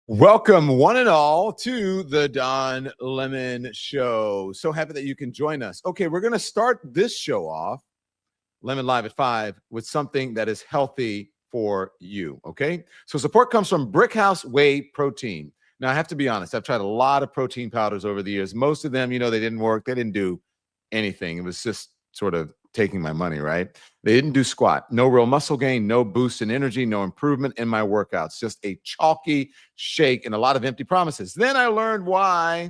Welcome, one and all, to the Don Lemon Show. So happy that you can join us. Okay, we're going to start this show off, Lemon Live at 5, with something that is healthy for you, okay? So support comes from Brickhouse Whey Protein. Now, I have to be honest, I've tried a lot of protein powders over the years. Most of them, they didn't work. They didn't do anything. It was just sort of taking my money, right? They didn't do squat. No real muscle gain, no boost in energy, no improvement in my workouts. Just a chalky shake and a lot of empty promises. Then I learned why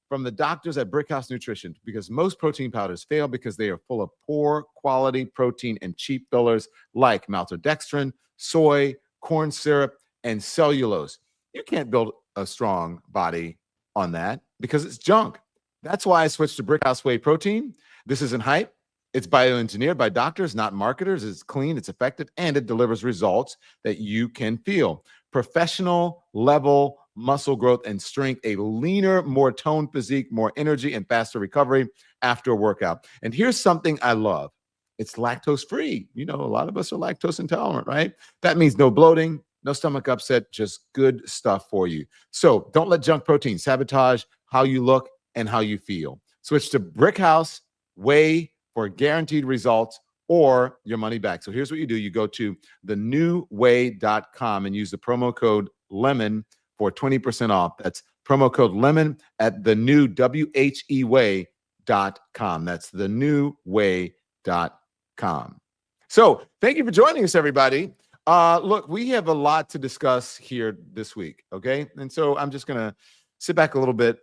from the doctors at Brickhouse Nutrition, because most protein powders fail because they are full of poor quality protein and cheap fillers like maltodextrin, soy, corn syrup, and cellulose. You can't build a strong body on that because it's junk. That's why I switched to Brickhouse Whey Protein. This isn't hype. It's bioengineered by doctors, not marketers. It's clean, it's effective, and it delivers results that you can feel. Professional level muscle growth and strength, a leaner, more toned physique, more energy, and faster recovery after a workout. And here's something I love. It's lactose free. A lot of us are lactose intolerant, right? That means no bloating, no stomach upset, just good stuff for you. So don't let junk protein sabotage how you look and how you feel. Switch to Brickhouse Whey for guaranteed results or your money back. So here's what you do. You go to thenewway.com and use the promo code LEMON for 20% off. That's promo code LEMON at thenewway.com. That's thenewway.com. So thank you for joining us, everybody. Look, we have a lot to discuss here this week, okay? And so I'm just going to sit back a little bit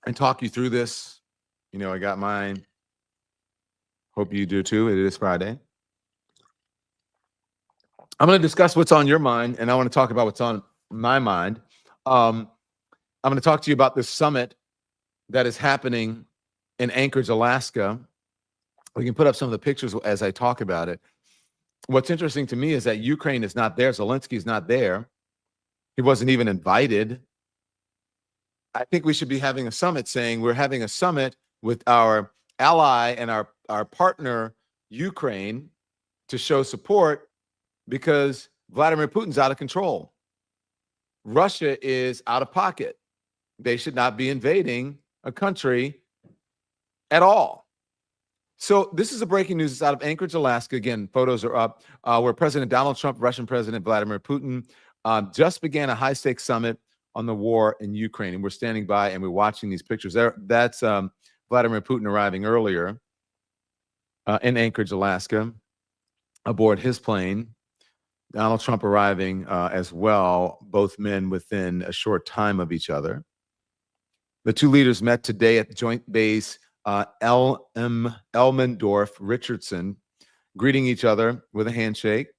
and talk you through this. I got mine. Hope you do too. It is Friday. I'm going to discuss what's on your mind, and I want to talk about what's on my mind. I'm going to talk to you about this summit that is happening in Anchorage, Alaska. We can put up some of the pictures as I talk about it. What's interesting to me is that Ukraine is not there. Zelensky is not there. He wasn't even invited. I think we should be having a summit saying we're having a summit with our ally and our partner, Ukraine, to show support because Vladimir Putin's out of control. Russia is out of pocket. They should not be invading a country at all. So this is a breaking news. It's out of Anchorage, Alaska. Again, photos are up where President Donald Trump, Russian President Vladimir Putin just began a high-stakes summit on the war in Ukraine. And we're standing by and we're watching these pictures. That's Vladimir Putin arriving earlier in Anchorage, Alaska, aboard his plane. Donald Trump arriving as well, both men within a short time of each other. The two leaders met today at Joint Base Elmendorf Richardson, greeting each other with a handshake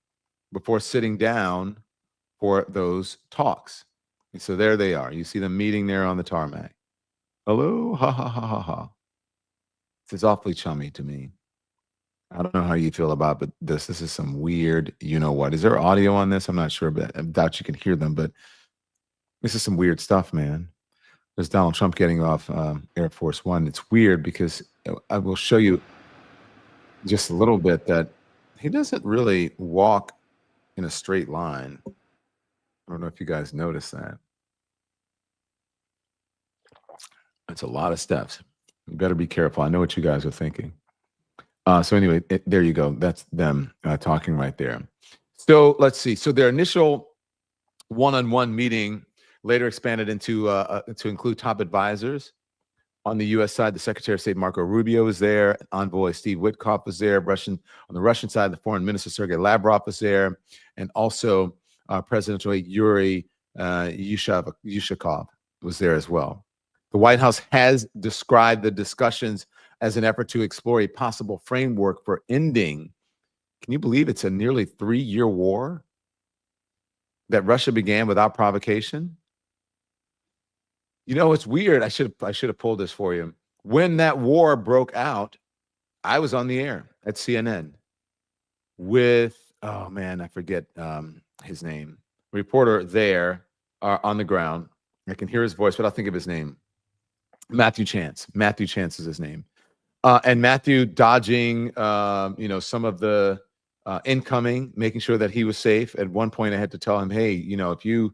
before sitting down for those talks. And so there they are. You see them meeting there on the tarmac. Hello, ha, ha, ha, ha, ha. This is awfully chummy to me. I don't know how you feel about but this. This is some weird, what. Is there audio on this? I'm not sure, but I doubt you can hear them. But this is some weird stuff, man. There's Donald Trump getting off Air Force One. It's weird because I will show you just a little bit that he doesn't really walk in a straight line. I don't know if you guys noticed that. It's a lot of steps. You better be careful. I know what you guys are thinking. So anyway, there you go. That's them talking right there. So let's see. So their initial one-on-one meeting later expanded into to include top advisors. On the U.S. side, the Secretary of State Marco Rubio was there. Envoy Steve Witkoff was there. On the Russian side, the Foreign Minister Sergei Lavrov was there, and also President Yuri Yushakov was there as well. The White House has described the discussions as an effort to explore a possible framework for ending. Can you believe it's a nearly 3-year war that Russia began without provocation? It's weird. I should have pulled this for you. When that war broke out, I was on the air at CNN with, oh man, I forget his name. Reporter there on the ground. I can hear his voice, but I'll think of his name. Matthew Chance. Matthew Chance is his name. And Matthew dodging, some of the incoming, making sure that he was safe. At one point, I had to tell him, hey, if you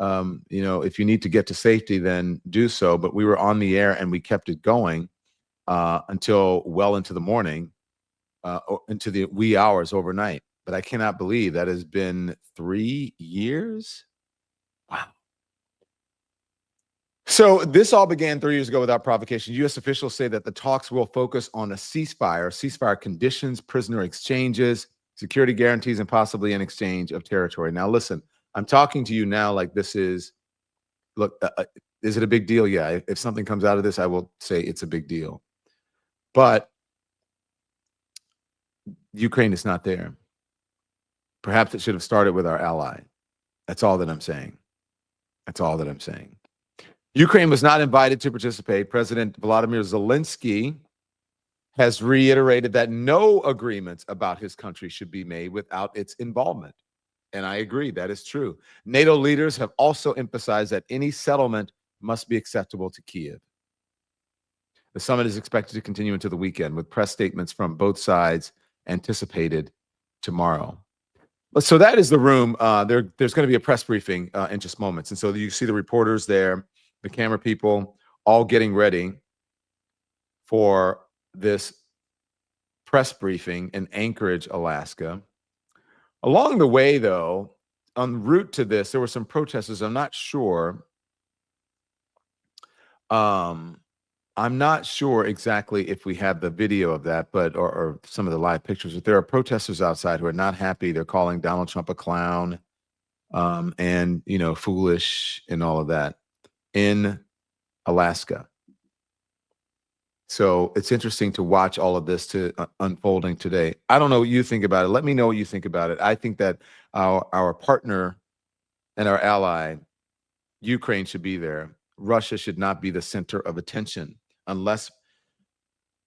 if you need to get to safety, then do so. But we were on the air and we kept it going until well into the morning, into the wee hours overnight. But I cannot believe that has been 3 years. Wow. So this all began 3 years ago without provocation. U.S. officials say that the talks will focus on a ceasefire conditions, prisoner exchanges, security guarantees, and possibly an exchange of territory. Now, listen, I'm talking to you now like this is, look, is it a big deal? Yeah. If something comes out of this, I will say it's a big deal. But Ukraine is not there. Perhaps it should have started with our ally. That's all that I'm saying. That's all that I'm saying. Ukraine was not invited to participate. President Vladimir Zelensky has reiterated that no agreements about his country should be made without its involvement. And I agree, that is true. NATO leaders have also emphasized that any settlement must be acceptable to Kyiv. The summit is expected to continue into the weekend with press statements from both sides anticipated tomorrow. So that is the room. There's going to be a press briefing in just moments. And so you see the reporters there, the camera people, all getting ready for this press briefing in Anchorage, Alaska. Along the way, though, en route to this, there were some protesters. I'm not sure. I'm not sure exactly if we have the video of that, but or some of the live pictures. But there are protesters outside who are not happy. They're calling Donald Trump a clown, and foolish and all of that in Alaska. So it's interesting to watch all of this unfolding today. I don't know what you think about it. Let me know what you think about it. I think that our partner and our ally, Ukraine, should be there. Russia should not be the center of attention unless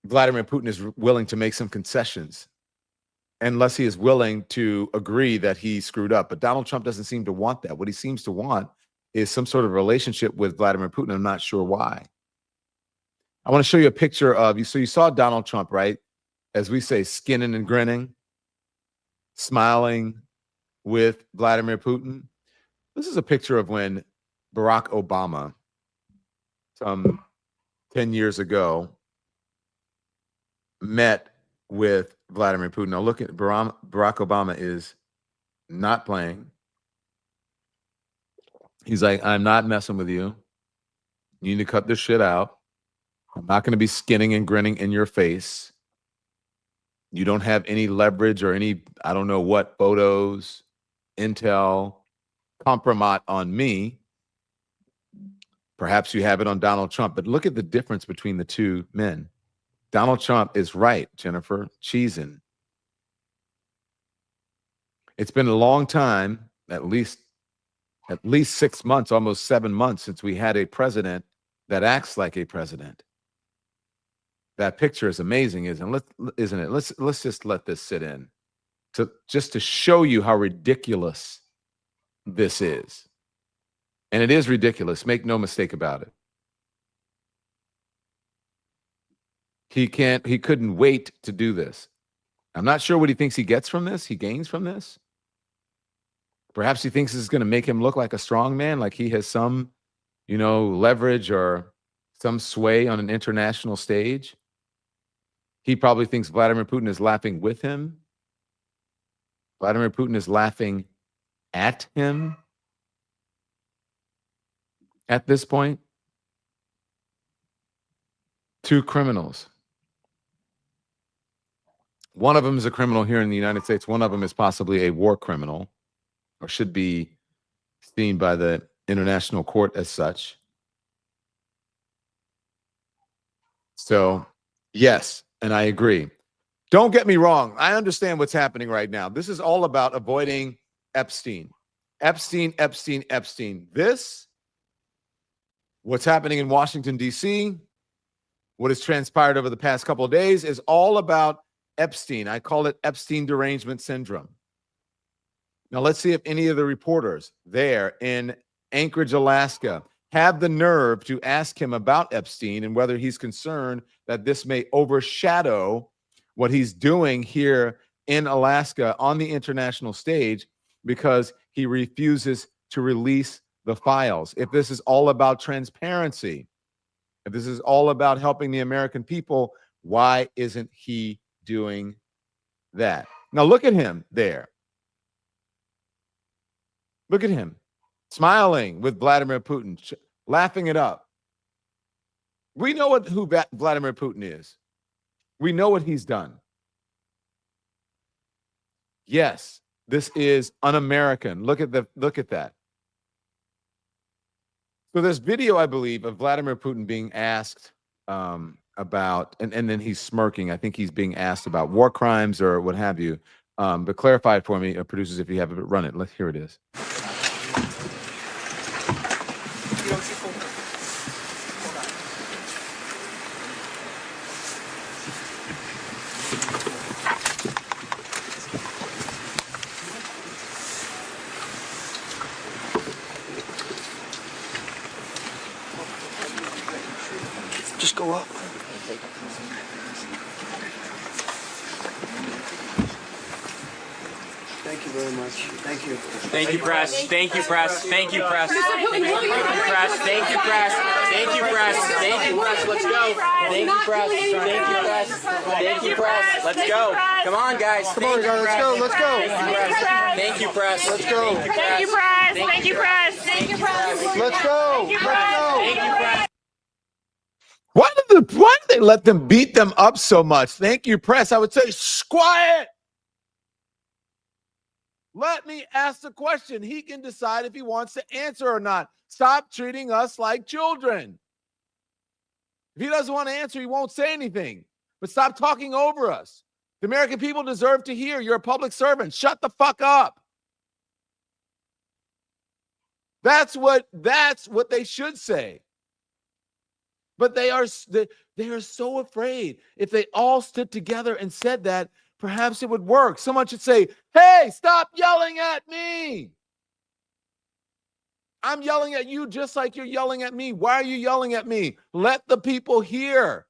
Vladimir Putin is willing to make some concessions, unless he is willing to agree that he screwed up. But Donald Trump doesn't seem to want that. What he seems to want is some sort of relationship with Vladimir Putin. I'm not sure why. I want to show you a picture of you. So you saw Donald Trump, right? As we say, skinning and grinning, smiling with Vladimir Putin. This is a picture of when Barack Obama, some 10 years ago, met with Vladimir Putin. Now look at Barack Obama is not playing. He's like, I'm not messing with you. You need to cut this shit out. I'm not going to be skinning and grinning in your face. You don't have any leverage or any, I don't know what, photos, intel, compromise on me. Perhaps you have it on Donald Trump, but look at the difference between the two men. Donald Trump is right, Jennifer, cheesing. It's been a long time, at least 6 months, almost 7 months since we had a president that acts like a president. That picture is amazing, isn't it? Let's just let this sit in to show you how ridiculous this is. And it is ridiculous. Make no mistake about it. He couldn't wait to do this. I'm not sure what he thinks he gets from this. He gains from this. Perhaps he thinks this is going to make him look like a strong man, like he has some, leverage or some sway on an international stage. He probably thinks Vladimir Putin is laughing with him. Vladimir Putin is laughing at him at this point. Two criminals. One of them is a criminal here in the United States. One of them is possibly a war criminal, or should be seen by the international court as such. So, yes, and I agree. Don't get me wrong. I understand what's happening right now. This is all about avoiding Epstein. Epstein. What's happening in Washington, D.C., what has transpired over the past couple of days is all about Epstein. I call it Epstein derangement syndrome. Now, let's see if any of the reporters there in Anchorage, Alaska, have the nerve to ask him about Epstein and whether he's concerned that this may overshadow what he's doing here in Alaska on the international stage because he refuses to release the files, if this is all about transparency, if this is all about helping the American people, why isn't he doing that? Now look at him there. Look at him smiling with Vladimir Putin, laughing it up. We know who Vladimir Putin is. We know what he's done. Yes, this is un-American. Look at that. So there's video, I believe, of Vladimir Putin being asked about, and then he's smirking. I think he's being asked about war crimes or what have you. But clarify it for me, producers, if you have it, run it. Here it is. Just go up. Thank you very much. Thank you. Thank you, press. Thank you, press. Thank you, press. Thank you, press. Thank you, press. Thank you, press. Thank you, press. Let's go. Thank you, press. Thank you, press. Thank you, press. Let's go. Come on, guys. Come on, guys. Let's go. Let's go. Thank you, press. Let's go. Thank you, press. Thank you, press. Thank you, press. Let's go. Let's go. Thank you, press. Why did they let them beat them up so much? Thank you, press. I would say, quiet. Let me ask the question. He can decide if he wants to answer or not. Stop treating us like children. If he doesn't want to answer, he won't say anything. But stop talking over us. The American people deserve to hear. You're a public servant. Shut the fuck up. That's what they should say. But they are so afraid. If they all stood together and said that, perhaps it would work. Someone should say, hey, stop yelling at me. I'm yelling at you just like you're yelling at me. Why are you yelling at me? Let the people hear.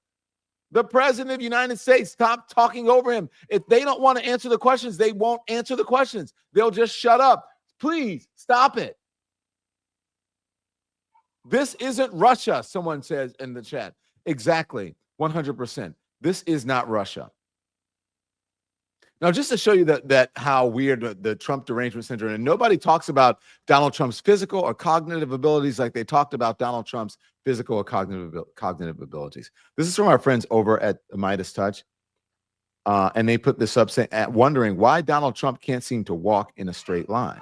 The president of the United States, stop talking over him. If they don't want to answer the questions, they won't answer the questions. They'll just shut up. Please stop it. This isn't Russia, someone says in the chat. Exactly, 100%. This is not Russia. Now, just to show you that how weird the Trump derangement syndrome, and nobody talks about Donald Trump's physical or cognitive abilities like they talked about Donald Trump's physical or cognitive abilities. This is from our friends over at Midas Touch, and they put this up saying, wondering why Donald Trump can't seem to walk in a straight line.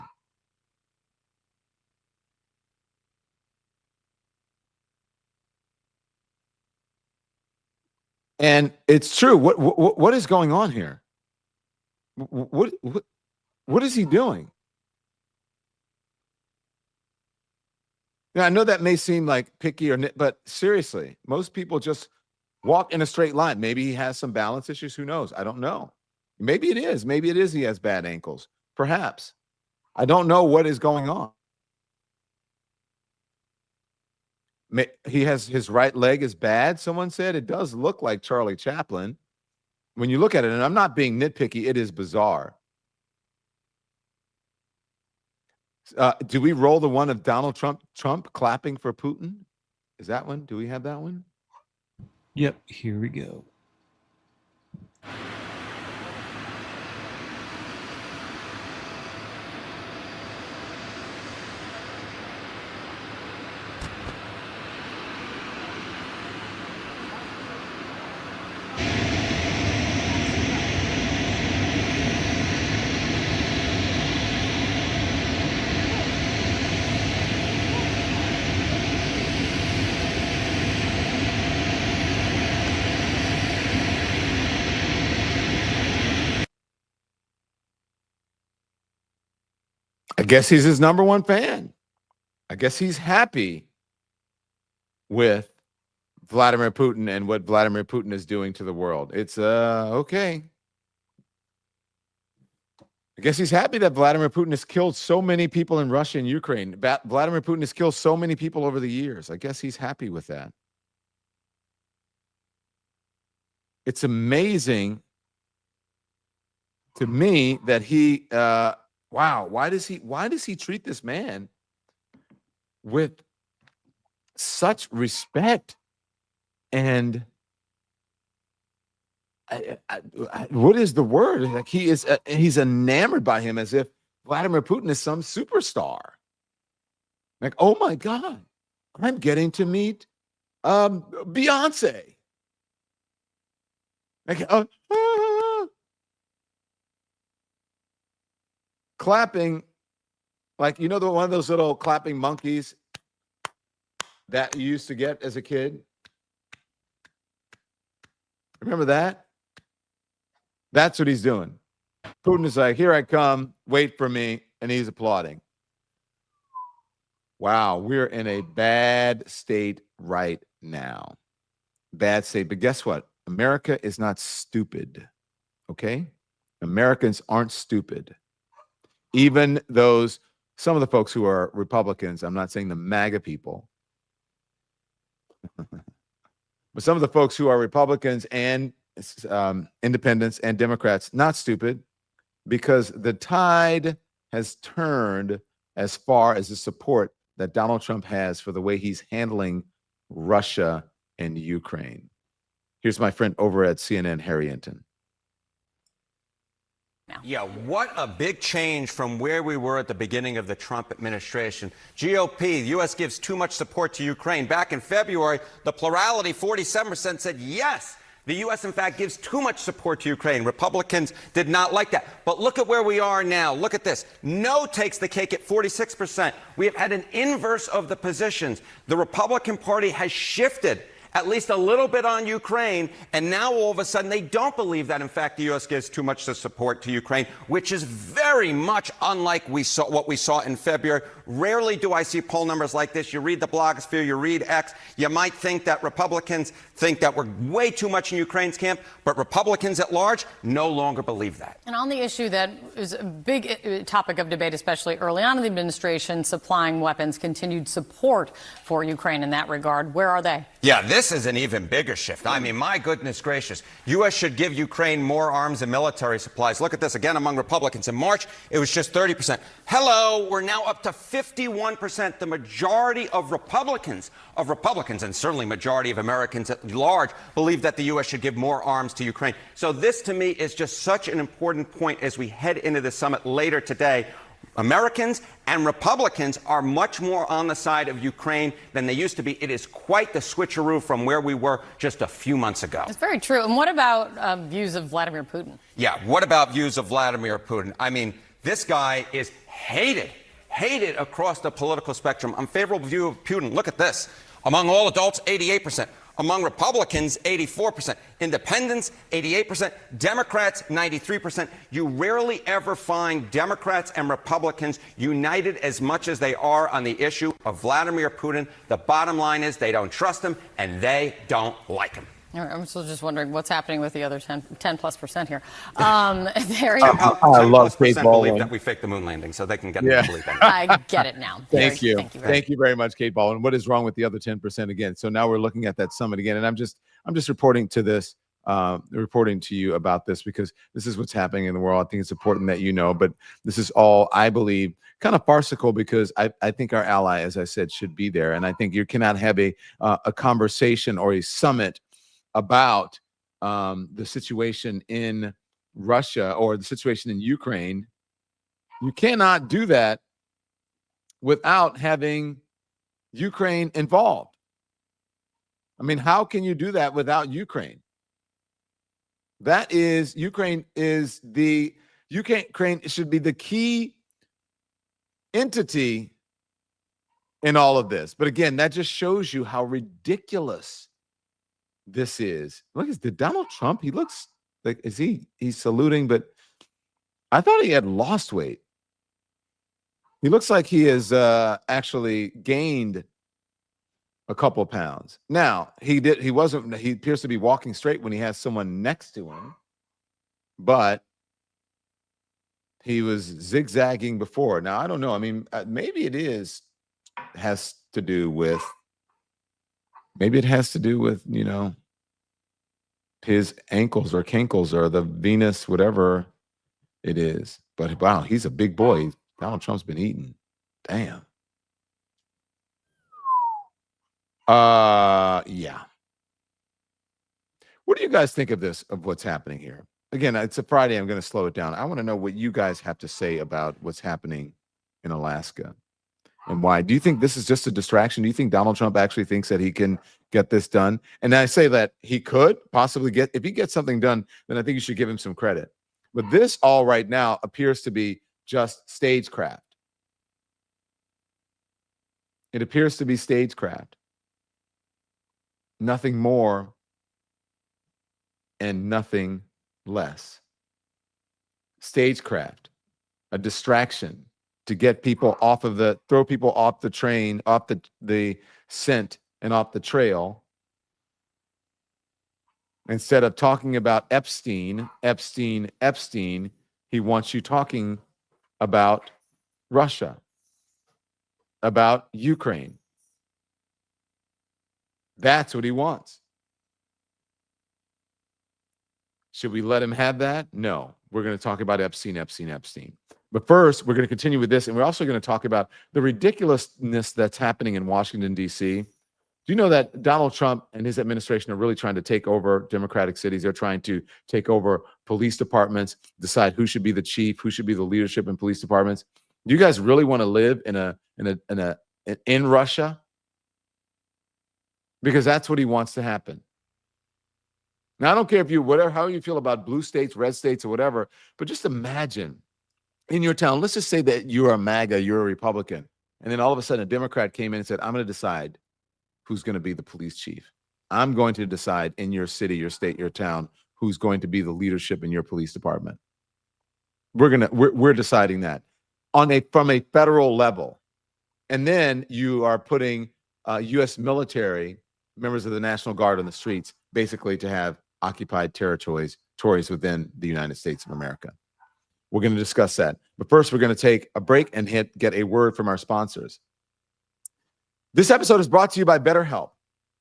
And it's true. What is going on here? What is he doing? Now, I know that may seem like picky but seriously, most people just walk in a straight line. Maybe he has some balance issues. Who knows? I don't know. Maybe it is. Maybe it is he has bad ankles. Perhaps. I don't know what is going on. He has his right leg is bad. Someone said it does look like Charlie Chaplin. When you look at it, and I'm not being nitpicky, it is bizarre. Do we roll the one of Donald Trump clapping for Putin? Is that one? Do we have that one? Yep, here we go. I guess he's his number one fan. I guess he's happy with Vladimir Putin and what Vladimir Putin is doing to the world. It's okay. I guess he's happy that Vladimir Putin has killed so many people in Russia and Ukraine. Vladimir Putin has killed so many people over the years. I guess he's happy with that. It's amazing to me that he wow, why does he treat this man with such respect and what is the word? Like he's enamored by him as if Vladimir Putin is some superstar. Like, oh my God, I'm getting to meet Beyonce. Like, clapping, like, you know, one of those little clapping monkeys that you used to get as a kid? Remember that? That's what he's doing. Putin is like, here I come, wait for me, and he's applauding. Wow, we're in a bad state right now. Bad state. But guess what? America is not stupid, okay? Americans aren't stupid. Even some of the folks who are Republicans, I'm not saying the MAGA people, but some of the folks who are Republicans and independents and Democrats, not stupid, because the tide has turned as far as the support that Donald Trump has for the way he's handling Russia and Ukraine. Here's my friend over at CNN, Harry Enton. Yeah, what a big change from where we were at the beginning of the Trump administration. GOP, the U.S. gives too much support to Ukraine. Back in February, the plurality, 47%, said yes. The U.S., in fact, gives too much support to Ukraine. Republicans did not like that. But look at where we are now. Look at this. No takes the cake at 46%. We have had an inverse of the positions. The Republican Party has shifted at least a little bit on Ukraine, and now all of a sudden they don't believe that, in fact, the U.S. gives too much support to Ukraine, which is very much unlike what we saw in February. Rarely do I see poll numbers like this. You read the blogosphere, you read X, you might think that Republicans think that we're way too much in Ukraine's camp, but Republicans at large no longer believe that. And on the issue that is a big topic of debate, especially early on in the administration, supplying weapons, continued support for Ukraine in that regard, where are they? Yeah, this is an even bigger shift. I mean, my goodness gracious. U.S. should give Ukraine more arms and military supplies. Look at this again among Republicans. In March, it was just 30%. Hello, we're now up to 51%. The majority of Republicans, and certainly majority of Americans at large, believe that the U.S. should give more arms to Ukraine. So this, to me, is just such an important point as we head into the summit later today. Americans and Republicans are much more on the side of Ukraine than they used to be. It is quite the switcheroo from where we were just a few months ago. It's very true. And what about views of Vladimir Putin? Yeah, what about views of Vladimir Putin? I mean, this guy is hated across the political spectrum. Unfavorable view of Putin. Look at this. Among all adults, 88%. Among Republicans, 84%. Independents, 88%. Democrats, 93%. You rarely ever find Democrats and Republicans united as much as they are on the issue of Vladimir Putin. The bottom line is they don't trust him and they don't like him. All right, I'm still just wondering what's happening with the other 10+% here. I love Kate Baldwin. Believe that we faked the moon landing, so they can get to believe that. I get it now. Thank you very much, Kate Baldwin. What is wrong with the other 10% again? So now we're looking at that summit again, and I'm just reporting to this, reporting to you about this because this is what's happening in the world. I think it's important that you know, but this is all, I believe, kind of farcical because I think our ally, as I said, should be there, and I think you cannot have a conversation or a summit about the situation in Russia or the situation in Ukraine. You cannot do that without having Ukraine involved. I mean, how can you do that without Ukraine? That is, Ukraine should be the key entity in all of this. But again, that just shows you how ridiculous this is. Look, did Donald Trump, he looks like, he's saluting, but I thought he had lost weight. He looks like he has actually gained a couple of pounds. Now, he appears to be walking straight when he has someone next to him, but he was zigzagging before. Now, I don't know. I mean, maybe it has to do with, you know, his ankles or cankles or the Venus, whatever it is. But wow, he's a big boy. Donald Trump's been eating. Damn. Yeah. What do you guys think of this, of what's happening here? Again, it's a Friday. I'm going to slow it down. I want to know what you guys have to say about what's happening in Alaska and why. Do you think this is just a distraction? Do you think Donald Trump actually thinks that he can get this done? And I say that he could possibly get, if he gets something done, then I think you should give him some credit. But this all right now appears to be just stagecraft. It appears to be stagecraft. Nothing more and nothing less. Stagecraft, a distraction to get people off of the, throw people off the train, off the scent and off the trail. Instead of talking about Epstein, he wants you talking about Russia, about Ukraine. That's what he wants. Should we let him have that? No. We're going to talk about Epstein. But first, we're going to continue with this, and we're also going to talk about the ridiculousness that's happening in Washington, D.C. Do you know that Donald Trump and his administration are really trying to take over Democratic cities? They're trying to take over police departments, decide who should be the chief, who should be the leadership in police departments. Do you guys really want to live in Russia? Because that's what he wants to happen. Now, I don't care if you, how you feel about blue states, red states, or whatever, but just imagine in your town, let's just say that you're a MAGA, you're a Republican, and then all of a sudden a Democrat came in and said, I'm going to decide who's going to be the police chief. I'm going to decide in your city, your state, your town, who's going to be the leadership in your police department. We're deciding that from a federal level. And then you are putting U.S. military, members of the National Guard on the streets, basically to have occupied territories within the United States of America. We're going to discuss that. But first, we're going to take a break and get a word from our sponsors. This episode is brought to you by BetterHelp.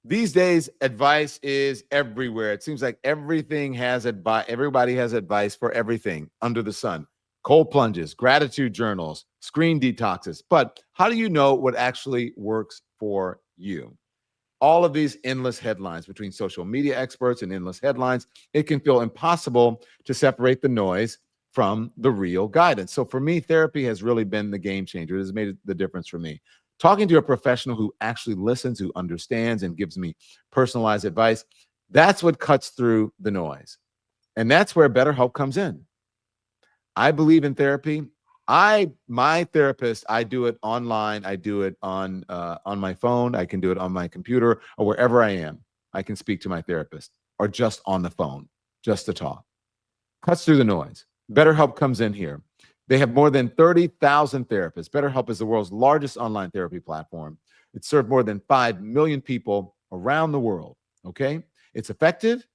These days, advice is everywhere. It seems like everybody has advice for everything under the sun. Cold plunges, gratitude journals, screen detoxes. But how do you know what actually works for you? All of these endless headlines between social media experts and endless headlines, it can feel impossible to separate the noise from the real guidance. So for me, therapy has really been the game changer. It has made the difference for me. Talking to a professional who actually listens, who understands, and gives me personalized advice, that's what cuts through the noise. And that's where BetterHelp comes in. I believe in therapy. My therapist, I do it online. I do it on my phone. I can do it on my computer or wherever I am. I can speak to my therapist or just on the phone, just to talk. Cuts through the noise. BetterHelp comes in here. They have more than 30,000 therapists. BetterHelp is the world's largest online therapy platform. It's served more than 5 million people around the world. Okay? It's effective.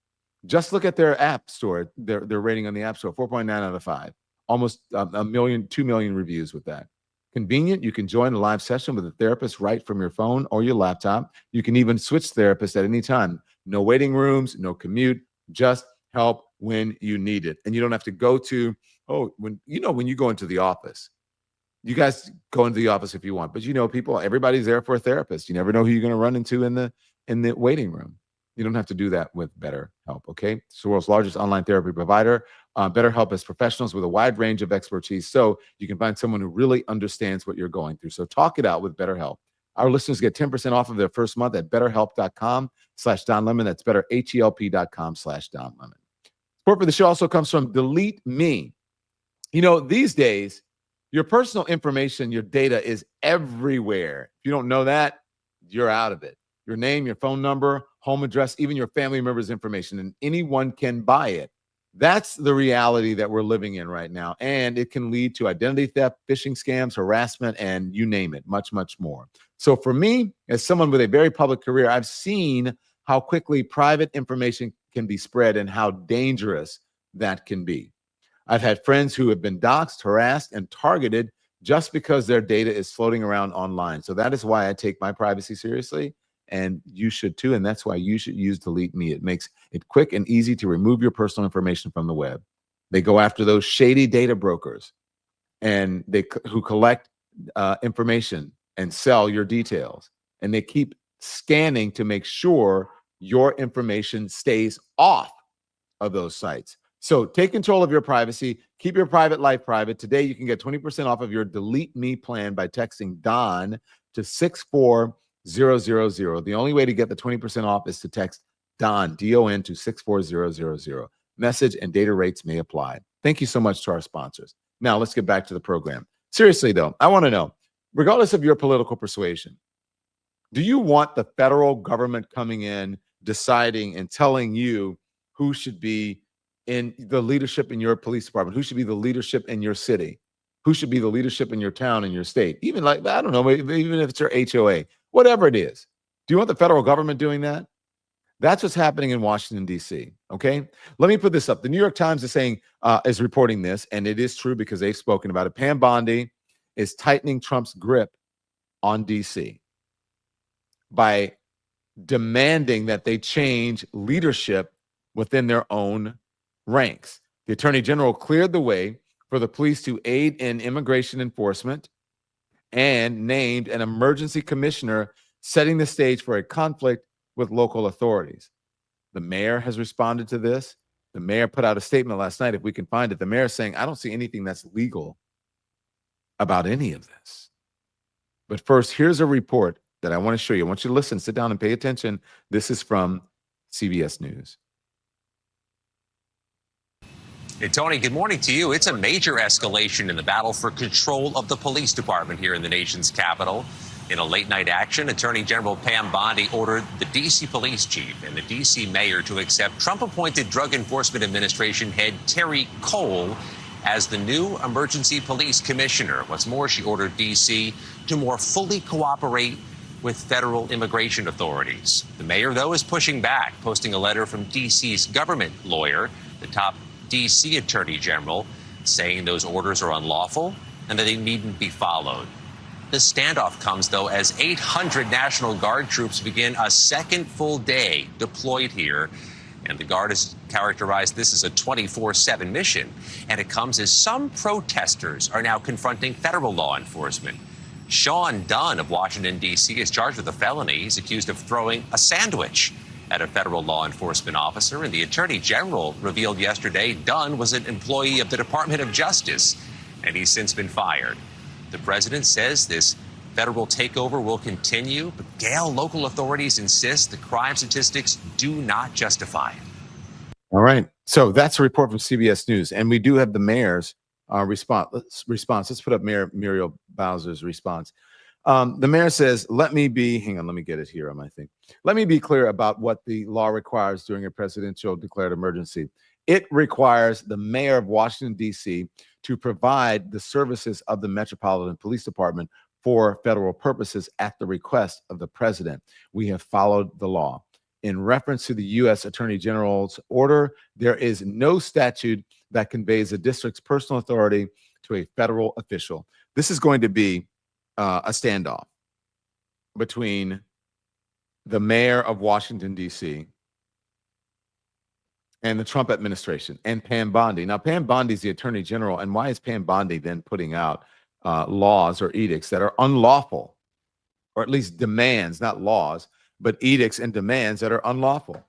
Just look at their app store, their rating on the App Store, 4.9 out of 5. Almost 2 million reviews with that. Convenient. You can join a live session with a therapist right from your phone or your laptop. You can even switch therapists at any time. No waiting rooms, no commute, just help when you need it. And you don't have to go to, when you go into the office, you guys go into the office if you want, but everybody's there for a therapist. You never know who you're going to run into in the waiting room. You don't have to do that with BetterHelp, okay? It's the world's largest online therapy provider. BetterHelp has professionals with a wide range of expertise, so you can find someone who really understands what you're going through. So talk it out with BetterHelp. Our listeners get 10% off of their first month at betterhelp.com/Don Lemon. That's betterhelp.com/Don Lemon. Support for the show also comes from Delete Me. These days, your personal information, your data is everywhere. If you don't know that, you're out of it. Your name, your phone number, home address, even your family members' information, and anyone can buy it. That's the reality that we're living in right now. And it can lead to identity theft, phishing scams, harassment, and you name it, much, much more. So for me, as someone with a very public career, I've seen how quickly private information can be spread and how dangerous that can be. I've had friends who have been doxxed, harassed, and targeted just because their data is floating around online. So that is why I take my privacy seriously. And you should too. And that's why you should use Delete Me. It makes it quick and easy to remove your personal information from the web. They go after those shady data brokers who collect information and sell your details. And they keep scanning to make sure your information stays off of those sites. So take control of your privacy. Keep your private life private. Today, you can get 20% off of your Delete Me plan by texting Don to 64000. The only way to get the 20% off is to text Don, D-O-N, to 64000. Message and data rates may apply. Thank you so much to our sponsors. Now, let's get back to the program. Seriously, though, I want to know, regardless of your political persuasion, do you want the federal government coming in, deciding and telling you who should be in the leadership in your police department, who should be the leadership in your city, who should be the leadership in your town, in your state, even like, I don't know, even if it's your HOA, whatever it is? Do you want the federal government doing that? That's what's happening in Washington, D.C., okay? Let me put this up. The New York Times is reporting this, and it is true because they've spoken about it. Pam Bondi is tightening Trump's grip on D.C. by demanding that they change leadership within their own ranks. The Attorney General cleared the way for the police to aid in immigration enforcement and named an emergency commissioner, setting the stage for a conflict with local authorities. The mayor has responded to this. The mayor put out a statement last night, if we can find it. The mayor saying, I don't see anything that's legal about any of this. But first, here's a report that I want to show you. I want you to listen, sit down and pay attention. This is from CBS News. Hey, Tony, good morning to you. It's a major escalation in the battle for control of the police department here in the nation's capital. In a late-night action, Attorney General Pam Bondi ordered the D.C. police chief and the D.C. mayor to accept Trump-appointed Drug Enforcement Administration head Terry Cole as the new emergency police commissioner. What's more, she ordered D.C. to more fully cooperate with federal immigration authorities. The mayor, though, is pushing back, posting a letter from D.C.'s government lawyer, the top D.C. Attorney General, saying those orders are unlawful and that they needn't be followed. The standoff comes, though, as 800 National Guard troops begin a second full day deployed here. And the Guard has characterized this as a 24/7 mission. And it comes as some protesters are now confronting federal law enforcement. Sean Dunn of Washington, D.C. is charged with a felony. He's accused of throwing a sandwich at a federal law enforcement officer. And the Attorney General revealed yesterday Dunn was an employee of the Department of Justice, and he's since been fired. The president says this federal takeover will continue, but Gail, local authorities insist the crime statistics do not justify it. All right. So that's a report from CBS News. And we do have the mayor's response. Let's put up Mayor Muriel Bowser's response. The mayor says, let me be clear about what the law requires during a presidential declared emergency. It requires the mayor of Washington, D.C. to provide the services of the Metropolitan Police Department for federal purposes at the request of the president. We have followed the law. In reference to the U.S. Attorney General's order, there is no statute that conveys a district's personal authority to a federal official. This is going to be a standoff between the mayor of Washington, D.C., and the Trump administration and Pam Bondi. Now, Pam Bondi is the Attorney General, and why is Pam Bondi then putting out laws or edicts that are unlawful, or at least demands, not laws, but edicts and demands that are unlawful?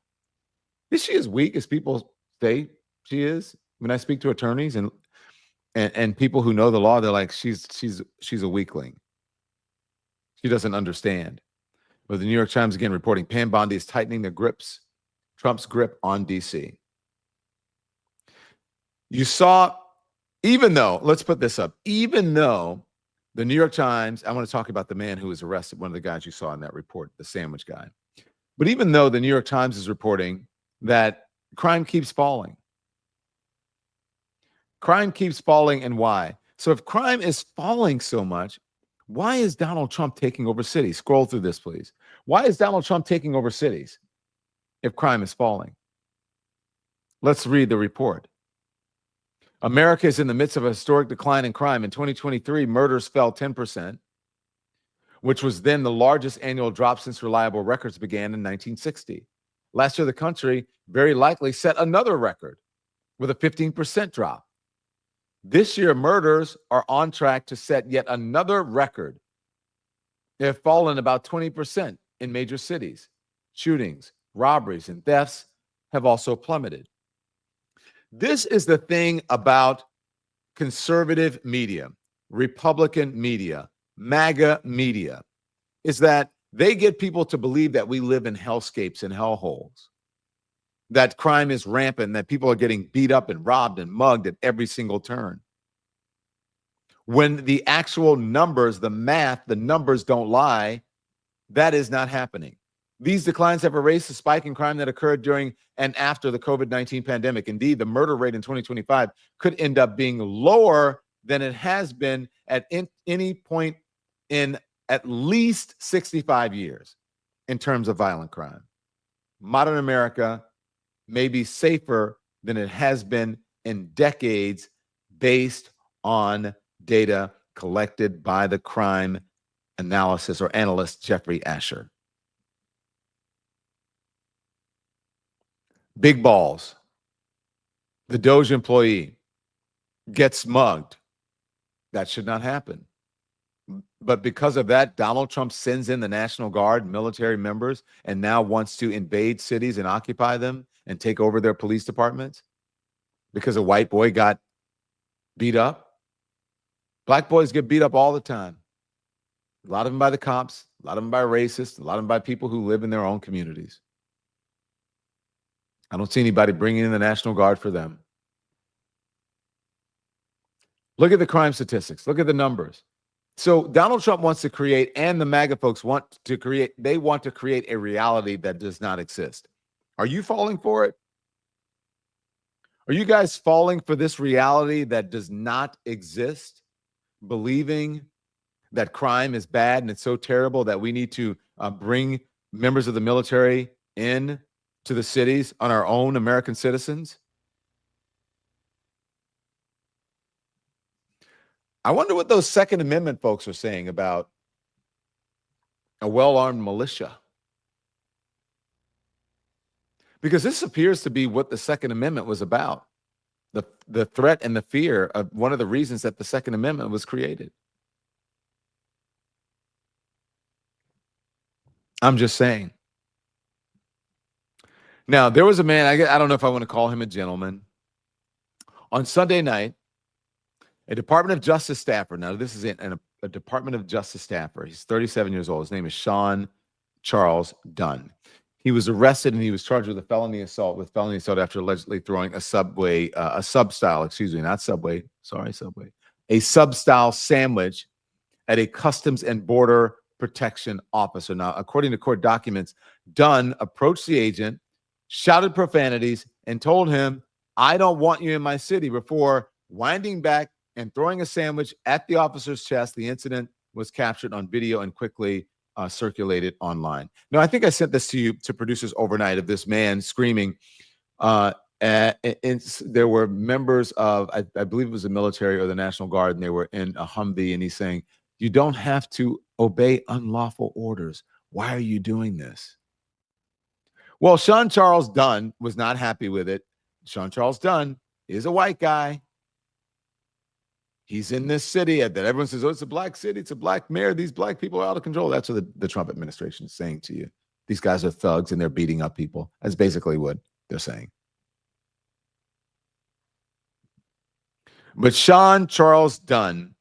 Is she as weak as people say she is? When I speak to attorneys and people who know the law, they're like, she's a weakling. She doesn't understand. But the New York Times again reporting Pam Bondi is tightening Trump's grip on D.C. You saw, even though, let's put this up, even though the New York Times, I want to talk about the man who was arrested, one of the guys you saw in that report, the sandwich guy. But even though the New York Times is reporting that crime keeps falling. Crime keeps falling, and why? So if crime is falling so much, why is Donald Trump taking over cities? Scroll through this, please. Why is Donald Trump taking over cities if crime is falling? Let's read the report. America is in the midst of a historic decline in crime. In 2023, murders fell 10%, which was then the largest annual drop since reliable records began in 1960. Last year, the country very likely set another record with a 15% drop. This year, murders are on track to set yet another record. They have fallen about 20% in major cities. Shootings, robberies, and thefts have also plummeted. This is the thing about conservative media, Republican media, MAGA media, is that they get people to believe that we live in hellscapes and hellholes, that crime is rampant, that people are getting beat up and robbed and mugged at every single turn. When the actual numbers, the math, the numbers don't lie, that is not happening. These declines have erased the spike in crime that occurred during and after the COVID-19 pandemic. Indeed, the murder rate in 2025 could end up being lower than it has been at any point in at least 65 years in terms of violent crime. Modern America may be safer than it has been in decades based on data collected by the crime analysis or analyst Jeffrey Asher. Big balls. The Doge employee gets mugged. That should not happen. But because of that, Donald Trump sends in the National Guard, military members, and now wants to invade cities and occupy them and take over their police departments because a white boy got beat up. Black boys get beat up all the time. A lot of them by the cops, a lot of them by racists, a lot of them by people who live in their own communities. I don't see anybody bringing in the National Guard for them. Look at the crime statistics. Look at the numbers. So Donald Trump wants to create, and the MAGA folks want to create, they want to create a reality that does not exist. Are you falling for it? Are you guys falling for this reality that does not exist? Believing that crime is bad and it's so terrible that we need to bring members of the military in to the cities on our own American citizens? I wonder what those Second Amendment folks are saying about a well-armed militia. Because this appears to be what the Second Amendment was about. The threat and the fear of one of the reasons that the Second Amendment was created. I'm just saying. Now, there was a man, I don't know if I want to call him a gentleman. On Sunday night, a Department of Justice staffer, now this is a Department of Justice staffer. He's 37 years old. His name is Sean Charles Dunn. He was arrested and he was charged with felony assault after allegedly throwing a sub-style sandwich at a Customs and Border Protection officer. Now, according to court documents, Dunn approached the agent, shouted profanities, and told him, "I don't want you in my city," before winding back and throwing a sandwich at the officer's chest. The incident was captured on video and quickly circulated online. Now, I think I sent this to you, to producers overnight, of this man screaming. There were members of, I believe it was the military or the National Guard, and they were in a Humvee, and he's saying, "You don't have to obey unlawful orders. Why are you doing this?" Well, Sean Charles Dunn was not happy with it. Sean Charles Dunn is a white guy. He's in this city that everyone says, "Oh, it's a black city. It's a black mayor. These black people are out of control." That's what the Trump administration is saying to you. These guys are thugs and they're beating up people. That's basically what they're saying. But Sean Charles Dunn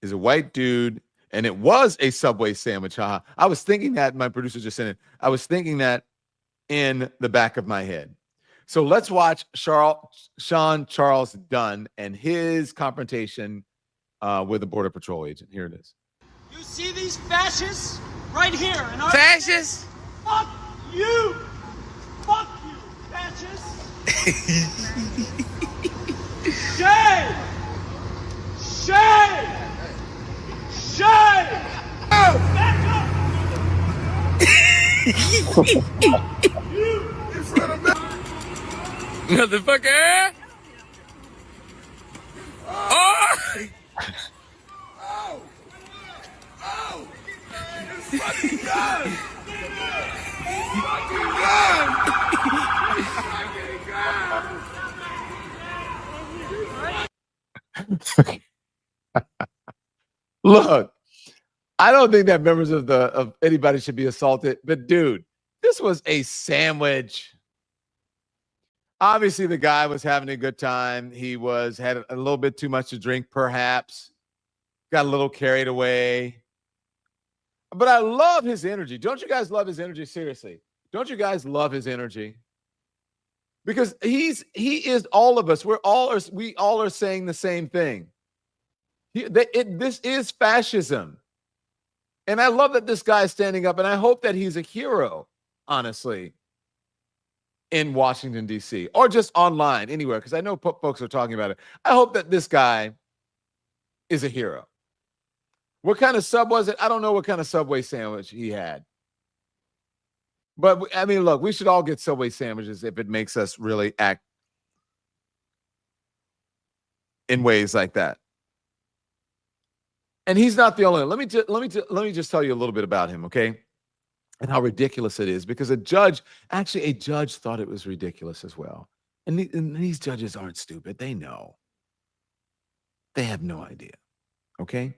is a white dude, and it was a Subway sandwich. I was thinking that, my producer just sent it. I was thinking that in the back of my head. So let's watch Sean Charles Dunn and his confrontation with a Border Patrol agent. Here it is. You see these fascists right here in our Fascists? Fuck you! Fuck you, fascists! Shame! Shame! Shame! Oh! Back up! You! In front of me! Motherfucker! Oh! Oh! Oh! It's fucking gun! It's fucking gun! It's fucking gun! Look, I don't think that members of anybody should be assaulted. But dude, this was a sandwich. Obviously, the guy was having a good time. He had a little bit too much to drink, perhaps. Got a little carried away. But I love his energy. Don't you guys love his energy? Seriously. Don't you guys love his energy? Because he is all of us. We all are saying the same thing. This is fascism. And I love that this guy is standing up, and I hope that he's a hero, honestly, in Washington, D.C., or just online, anywhere, because I know folks are talking about it. I hope that this guy is a hero. What kind of sub was it? I don't know what kind of Subway sandwich he had. But, I mean, look, we should all get Subway sandwiches if it makes us really act in ways like that. And he's not the only one. Let me just tell you a little bit about him, okay? And how ridiculous it is, because a judge thought it was ridiculous as well. And these judges aren't stupid. They know. They have no idea, okay?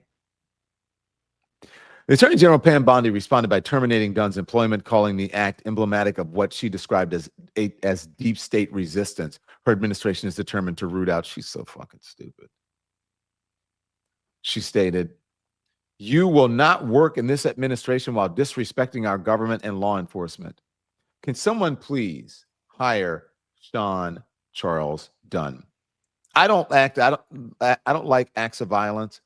The Attorney General Pam Bondi responded by terminating Dunn's employment, calling the act emblematic of what she described as deep state resistance. Her administration is determined to root out. She's so fucking stupid. She stated, "You will not work in this administration while disrespecting our government and law enforcement. Can someone please hire Sean Charles Dunn?" I don't like acts of violence,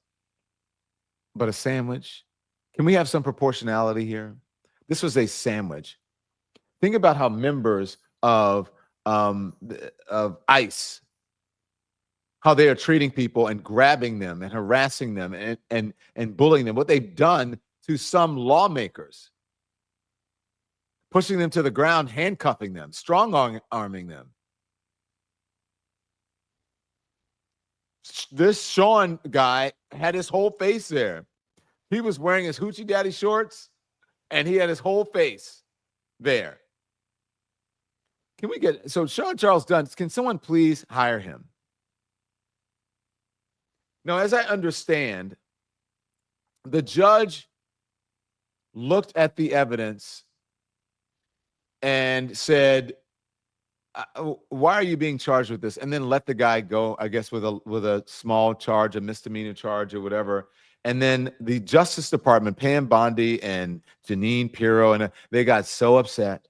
but a sandwich. Can we have some proportionality here? This was a sandwich. Think about how members of ICE, how they are treating people and grabbing them and harassing them and bullying them. What they've done to some lawmakers, pushing them to the ground, handcuffing them, strong-arming them. This Sean guy had his whole face there. He was wearing his hoochie daddy shorts, and he had his whole face there. So Sean Charles Dunn, can someone please hire him? Now, as I understand, the judge looked at the evidence and said, "Why are you being charged with this?" And then let the guy go, I guess, with a small charge, a misdemeanor charge or whatever. And then the Justice Department, Pam Bondi and Janine Pirro, and they got so upset,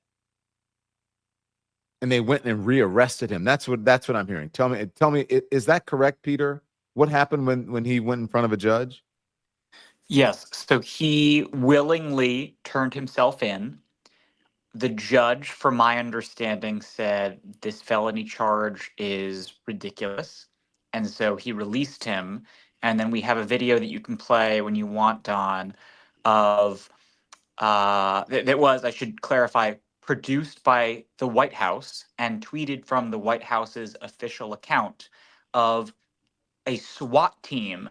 and they went and rearrested him. That's what I'm hearing. Tell me, is that correct, Peter? What happened when he went in front of a judge? Yes. So he willingly turned himself in. The judge, from my understanding, said this felony charge is ridiculous. And so he released him. And then we have a video that you can play when you want, Don, of that was, I should clarify, produced by the White House and tweeted from the White House's official account of a SWAT team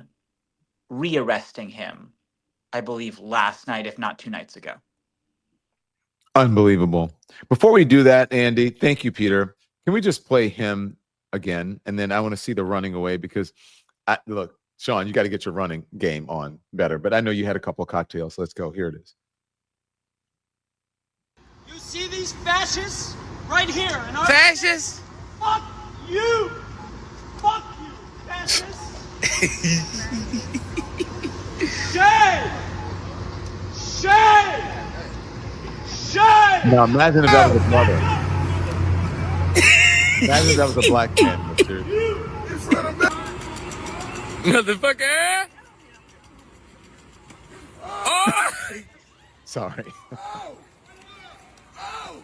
rearresting him, I believe, last night, if not 2 nights ago. Unbelievable. Before we do that, Andy, thank you, Peter. Can we just play him again? And then I want to see the running away, because look, Sean, you got to get your running game on better. But I know you had a couple of cocktails. Let's go. Here it is. You see these fascists right here? In our Fascists? Fuck you! Fuck you, fascists! Shame! Shame! Shame! Now imagine if that was a brother. Imagine if that was a black man, dude. Motherfucker! Oh! Sorry. Oh!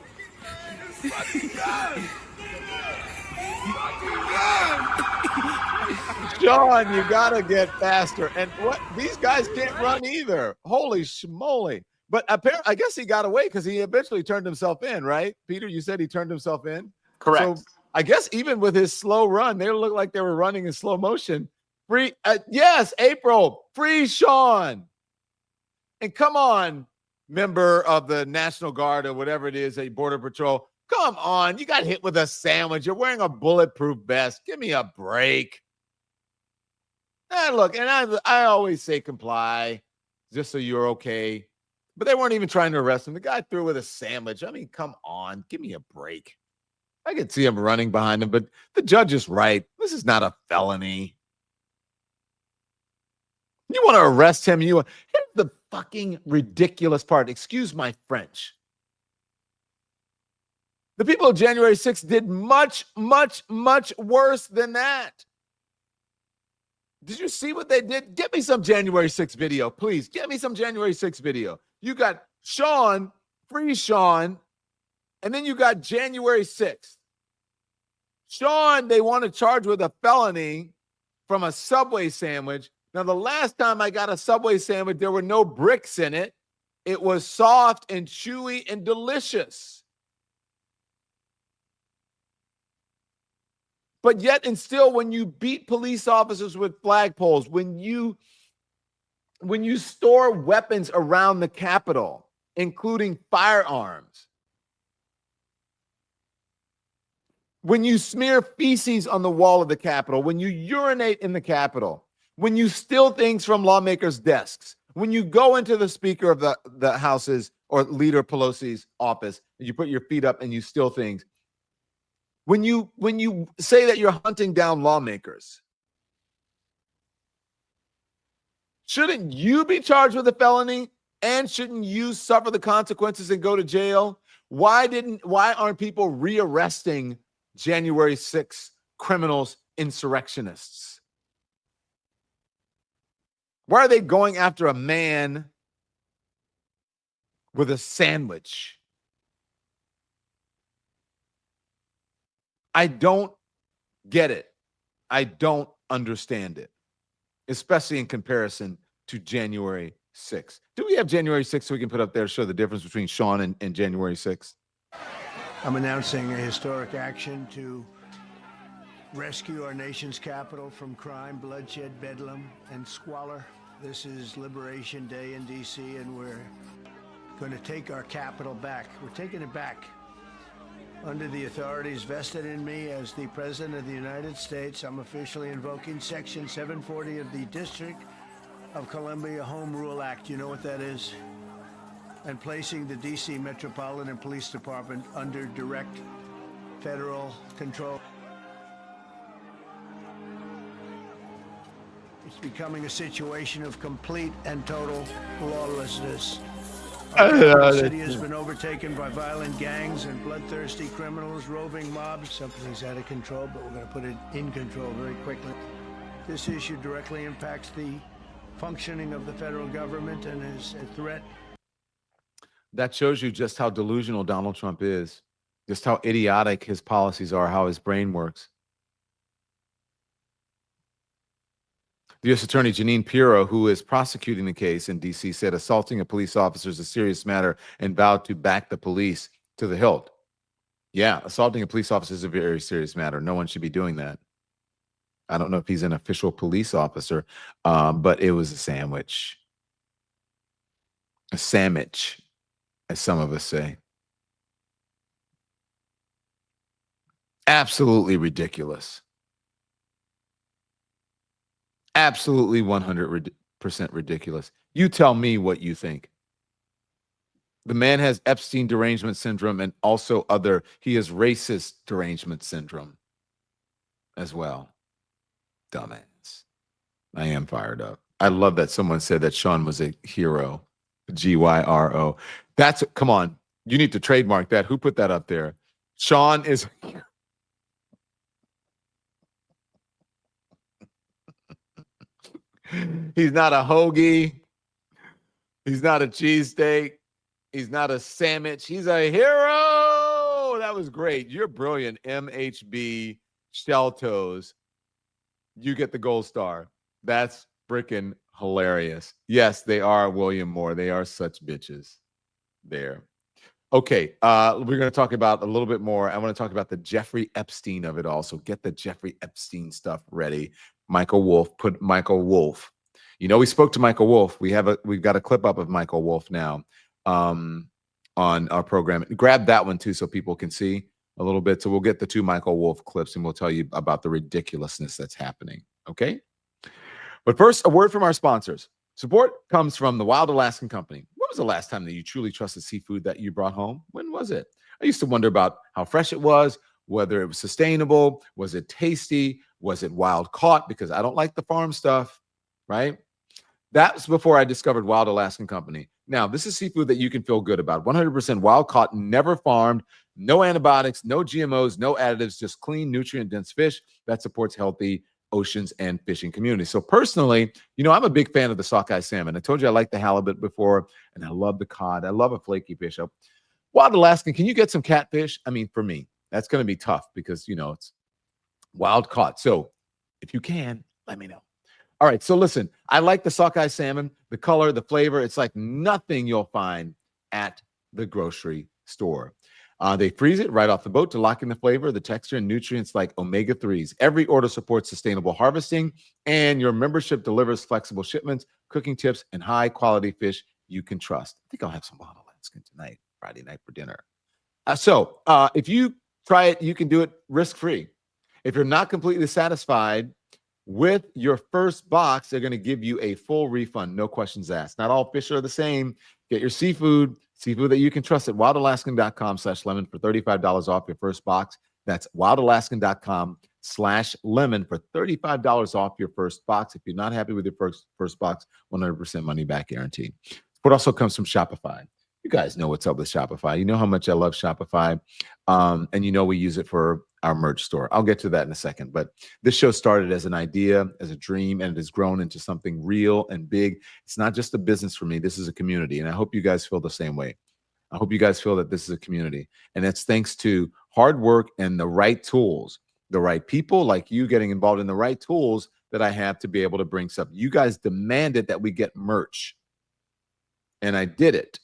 It's fucking done! Sean, you gotta get faster. And what? These guys can't run either. Holy schmoly. But apparently, I guess he got away because he eventually turned himself in, right? Peter, you said he turned himself in? Correct. So I guess even with his slow run, they looked like they were running in slow motion. Free, yes, April, free Sean. And come on, member of the National Guard or whatever it is, a Border Patrol. Come on, you got hit with a sandwich. You're wearing a bulletproof vest. Give me a break. And look, and I always say comply. just so you're okay. But they weren't even trying to arrest him. The guy threw with a sandwich. I mean, come on, give me a break. I could see him running behind him, but the judge is right. This is not a felony. You want to arrest him? Here's the fucking ridiculous part. Excuse my French. The people of January 6th did much, much, much worse than that. Did you see what they did? Get me some January 6th video, please. Get me some January 6th video. You got Sean, free Sean, and then you got January 6th. Sean, they want to charge with a felony from a Subway sandwich. Now, the last time I got a Subway sandwich, there were no bricks in it. It was soft and chewy and delicious. But yet and still, when you beat police officers with flagpoles, when you store weapons around the Capitol, including firearms, when you smear feces on the wall of the Capitol, when you urinate in the Capitol, when you steal things from lawmakers' desks, when you go into the Speaker of the House's or Leader Pelosi's office, and you put your feet up and you steal things, when you say that you're hunting down lawmakers, shouldn't you be charged with a felony? And shouldn't you suffer the consequences and go to jail? Why aren't people rearresting January 6th criminals, insurrectionists? Why are they going after a man with a sandwich? I don't get it. I don't understand it, especially in comparison to January 6th. Do we have January 6th so we can put up there to show the difference between Sean and January 6th? I'm announcing a historic action to rescue our nation's capital from crime, bloodshed, bedlam, and squalor. This is Liberation Day in D.C., and we're going to take our capital back. We're taking it back. Under the authorities vested in me as the President of the United States, I'm officially invoking Section 740 of the District of Columbia Home Rule Act. You know what that is? And placing the D.C. Metropolitan Police Department under direct federal control. It's becoming a situation of complete and total lawlessness. Our city has been overtaken by violent gangs and bloodthirsty criminals, roving mobs. Something's out of control, but we're going to put it in control very quickly. This issue directly impacts the functioning of the federal government and is a threat. That shows you just how delusional Donald Trump is, just how idiotic his policies are, how his brain works. The U.S. Attorney Jeanine Pirro, who is prosecuting the case in D.C., said assaulting a police officer is a serious matter and vowed to back the police to the hilt. Yeah, assaulting a police officer is a very serious matter. No one should be doing that. I don't know if he's an official police officer, but it was a sandwich. A sandwich, as some of us say. Absolutely ridiculous. Absolutely 100% ridiculous. You tell me what you think. The man has Epstein derangement syndrome and also he has racist derangement syndrome as well. Dumbass. I am fired up. I love that someone said that Sean was a hero. G-Y-R-O. Come on. You need to trademark that. Who put that up there? Sean is a hero. He's not a hoagie. He's not a cheesesteak. He's not a sandwich. He's a hero. That was great. You're brilliant. MHB Shell Toes. You get the gold star. That's freaking hilarious. Yes, they are William Moore. They are such bitches there. Okay, we're going to talk about a little bit more. I want to talk about the Jeffrey Epstein of it all. So get the Jeffrey Epstein stuff ready. Michael Wolff, You know, we spoke to Michael Wolff. We've got a clip up of Michael Wolff now on our program. Grab that one too so people can see a little bit. So we'll get the two Michael Wolff clips and we'll tell you about the ridiculousness that's happening. Okay? But first, a word from our sponsors. Support comes from the Wild Alaskan Company. When was the last time that you truly trusted seafood that you brought home? When was it? I used to wonder about how fresh it was, whether it was sustainable, was it tasty, was it wild caught, because I don't like the farm stuff, right? That's before I discovered Wild Alaskan Company. Now, this is seafood that you can feel good about. 100% wild caught, never farmed, no antibiotics, no GMOs, no additives, just clean, nutrient-dense fish that supports healthy oceans and fishing communities. So personally, I'm a big fan of the sockeye salmon. I told you I like the halibut before, and I love the cod. I love a flaky fish. Wild Alaskan, can you get some catfish? I mean, for me, that's going to be tough because, it's wild caught. So if you can, let me know. All right. So listen, I like the sockeye salmon, the color, the flavor. It's like nothing you'll find at the grocery store. They freeze it right off the boat to lock in the flavor, the texture, and nutrients like omega-3s. Every order supports sustainable harvesting, and your membership delivers flexible shipments, cooking tips, and high-quality fish you can trust. I think I'll have some Wild Alaskan tonight, Friday night for dinner. So if you try it, you can do it risk-free. If you're not completely satisfied with your first box, they're going to give you a full refund, no questions asked. Not all fish are the same. Get your seafood that you can trust at wildalaskan.com/lemon for $35 off your first box. That's wildalaskan.com/lemon for $35 off your first box. If you're not happy with your first box, 100% money back guarantee. Support also comes from Shopify. You guys know what's up with Shopify. You know how much I love Shopify. And we use it for our merch store. I'll get to that in a second. But this show started as an idea, as a dream, and it has grown into something real and big. It's not just a business for me. This is a community. And I hope you guys feel the same way. I hope you guys feel that this is a community. And it's thanks to hard work and the right tools, the right people like you getting involved in the right tools that I have to be able to bring stuff. You guys demanded that we get merch. And I did it.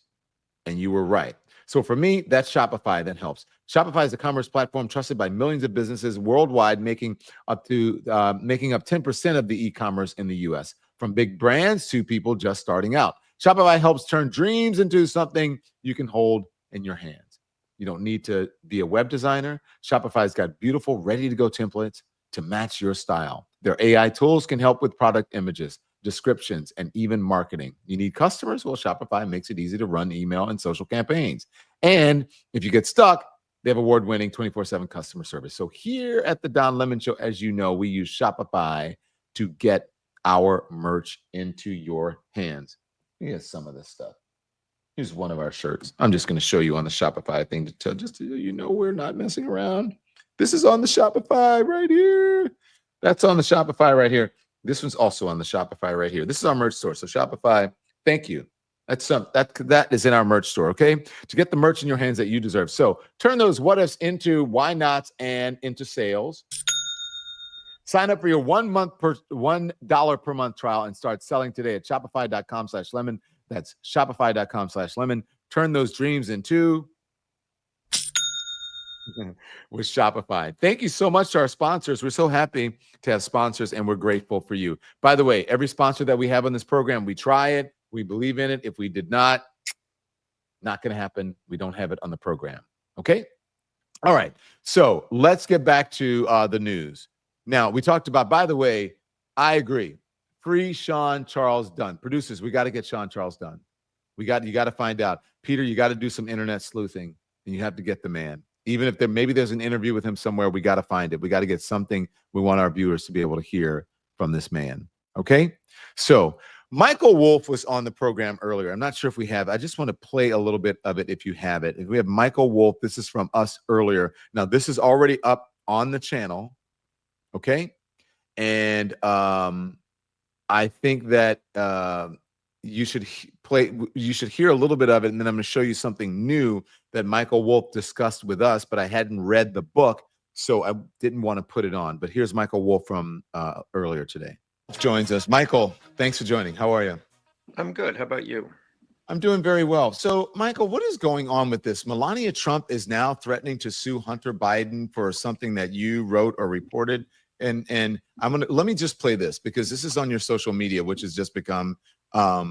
And you were right. So for me, that's Shopify that helps. Shopify is a commerce platform trusted by millions of businesses worldwide, making up 10% of the e-commerce in the US, from big brands to people just starting out. Shopify helps turn dreams into something you can hold in your hands. You don't need to be a web designer. Shopify's got beautiful, ready-to-go templates to match your style. Their AI tools can help with product images, descriptions, and even marketing. You need customers? Well, Shopify makes it easy to run email and social campaigns. And if you get stuck, they have award-winning 24/7 customer service. So here at the Don Lemon Show, as you know, we use Shopify to get our merch into your hands. Here's some of this stuff. Here's one of our shirts. I'm just going to show you on the Shopify thing just so you know we're not messing around. This is on the Shopify right here. That's on the Shopify right here. This one's also on the Shopify right here. This is our merch store. So Shopify, thank you. That is in our merch store, okay? To get the merch in your hands that you deserve. So turn those what ifs into why nots and into sales. Sign up for your $1 per month trial and start selling today at shopify.com/lemon. That's shopify.com/lemon. Turn those dreams into with Shopify. Thank you so much to our sponsors. We're so happy to have sponsors, and we're grateful for you. By the way, every sponsor that we have on this program, we try it. We believe in it. If we did not going to happen. We don't have it on the program. Okay? All right. So let's get back to the news. Now, we talked about, by the way, I agree. Free Sean Charles Dunn. Producers, we got to get Sean Charles Dunn. You got to find out. Peter, you got to do some internet sleuthing, and you have to get the man. Even if there's an interview with him somewhere, we got to find it. We got to get something we want our viewers to be able to hear from this man. Okay? So Michael Wolff was on the program earlier. I'm not sure if we have. I just want to play a little bit of it if you have it. If we have Michael Wolff, this is from us earlier. Now, this is already up on the channel. Okay? And I think that you should hear a little bit of it, and then I'm going to show you something new that Michael Wolff discussed with us, but I hadn't read the book, so I didn't want to put it on. But here's Michael Wolff from earlier today. Joins us. Michael, thanks for joining. How are you? I'm good. How about you? I'm doing very well. So, Michael, what is going on with this? Melania Trump is now threatening to sue Hunter Biden for something that you wrote or reported. And let me just play this because this is on your social media, which has just become I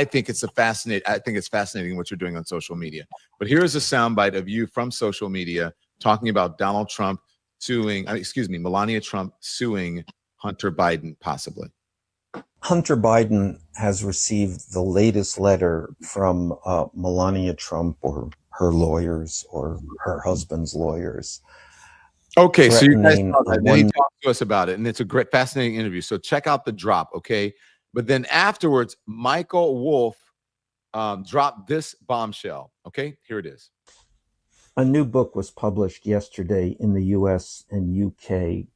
think it's fascinating what you're doing on social media. But here's a soundbite of you from social media talking about Melania Trump suing Hunter Biden, possibly. Hunter Biden has received the latest letter from Melania Trump or her lawyers or her husband's lawyers. Okay, so you guys threatening saw a that. Then he one. talked to us about it, and it's a great, fascinating interview. So check out the drop, okay? But then afterwards, Michael Wolff dropped this bombshell. Okay, here it is. A new book was published yesterday in the US and UK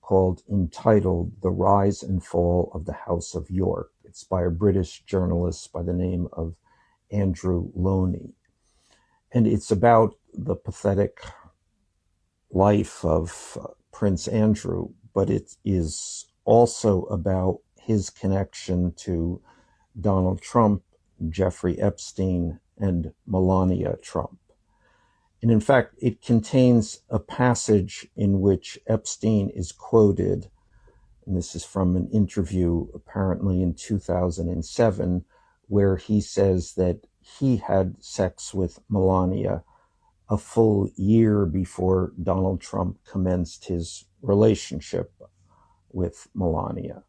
entitled The Rise and Fall of the House of York. It's by a British journalist by the name of Andrew Loney. And it's about the pathetic life of Prince Andrew, but it is also about his connection to Donald Trump, Jeffrey Epstein, and Melania Trump. And in fact, it contains a passage in which Epstein is quoted, and this is from an interview apparently in 2007, where he says that he had sex with Melania a full year before Donald Trump commenced his relationship with Melania.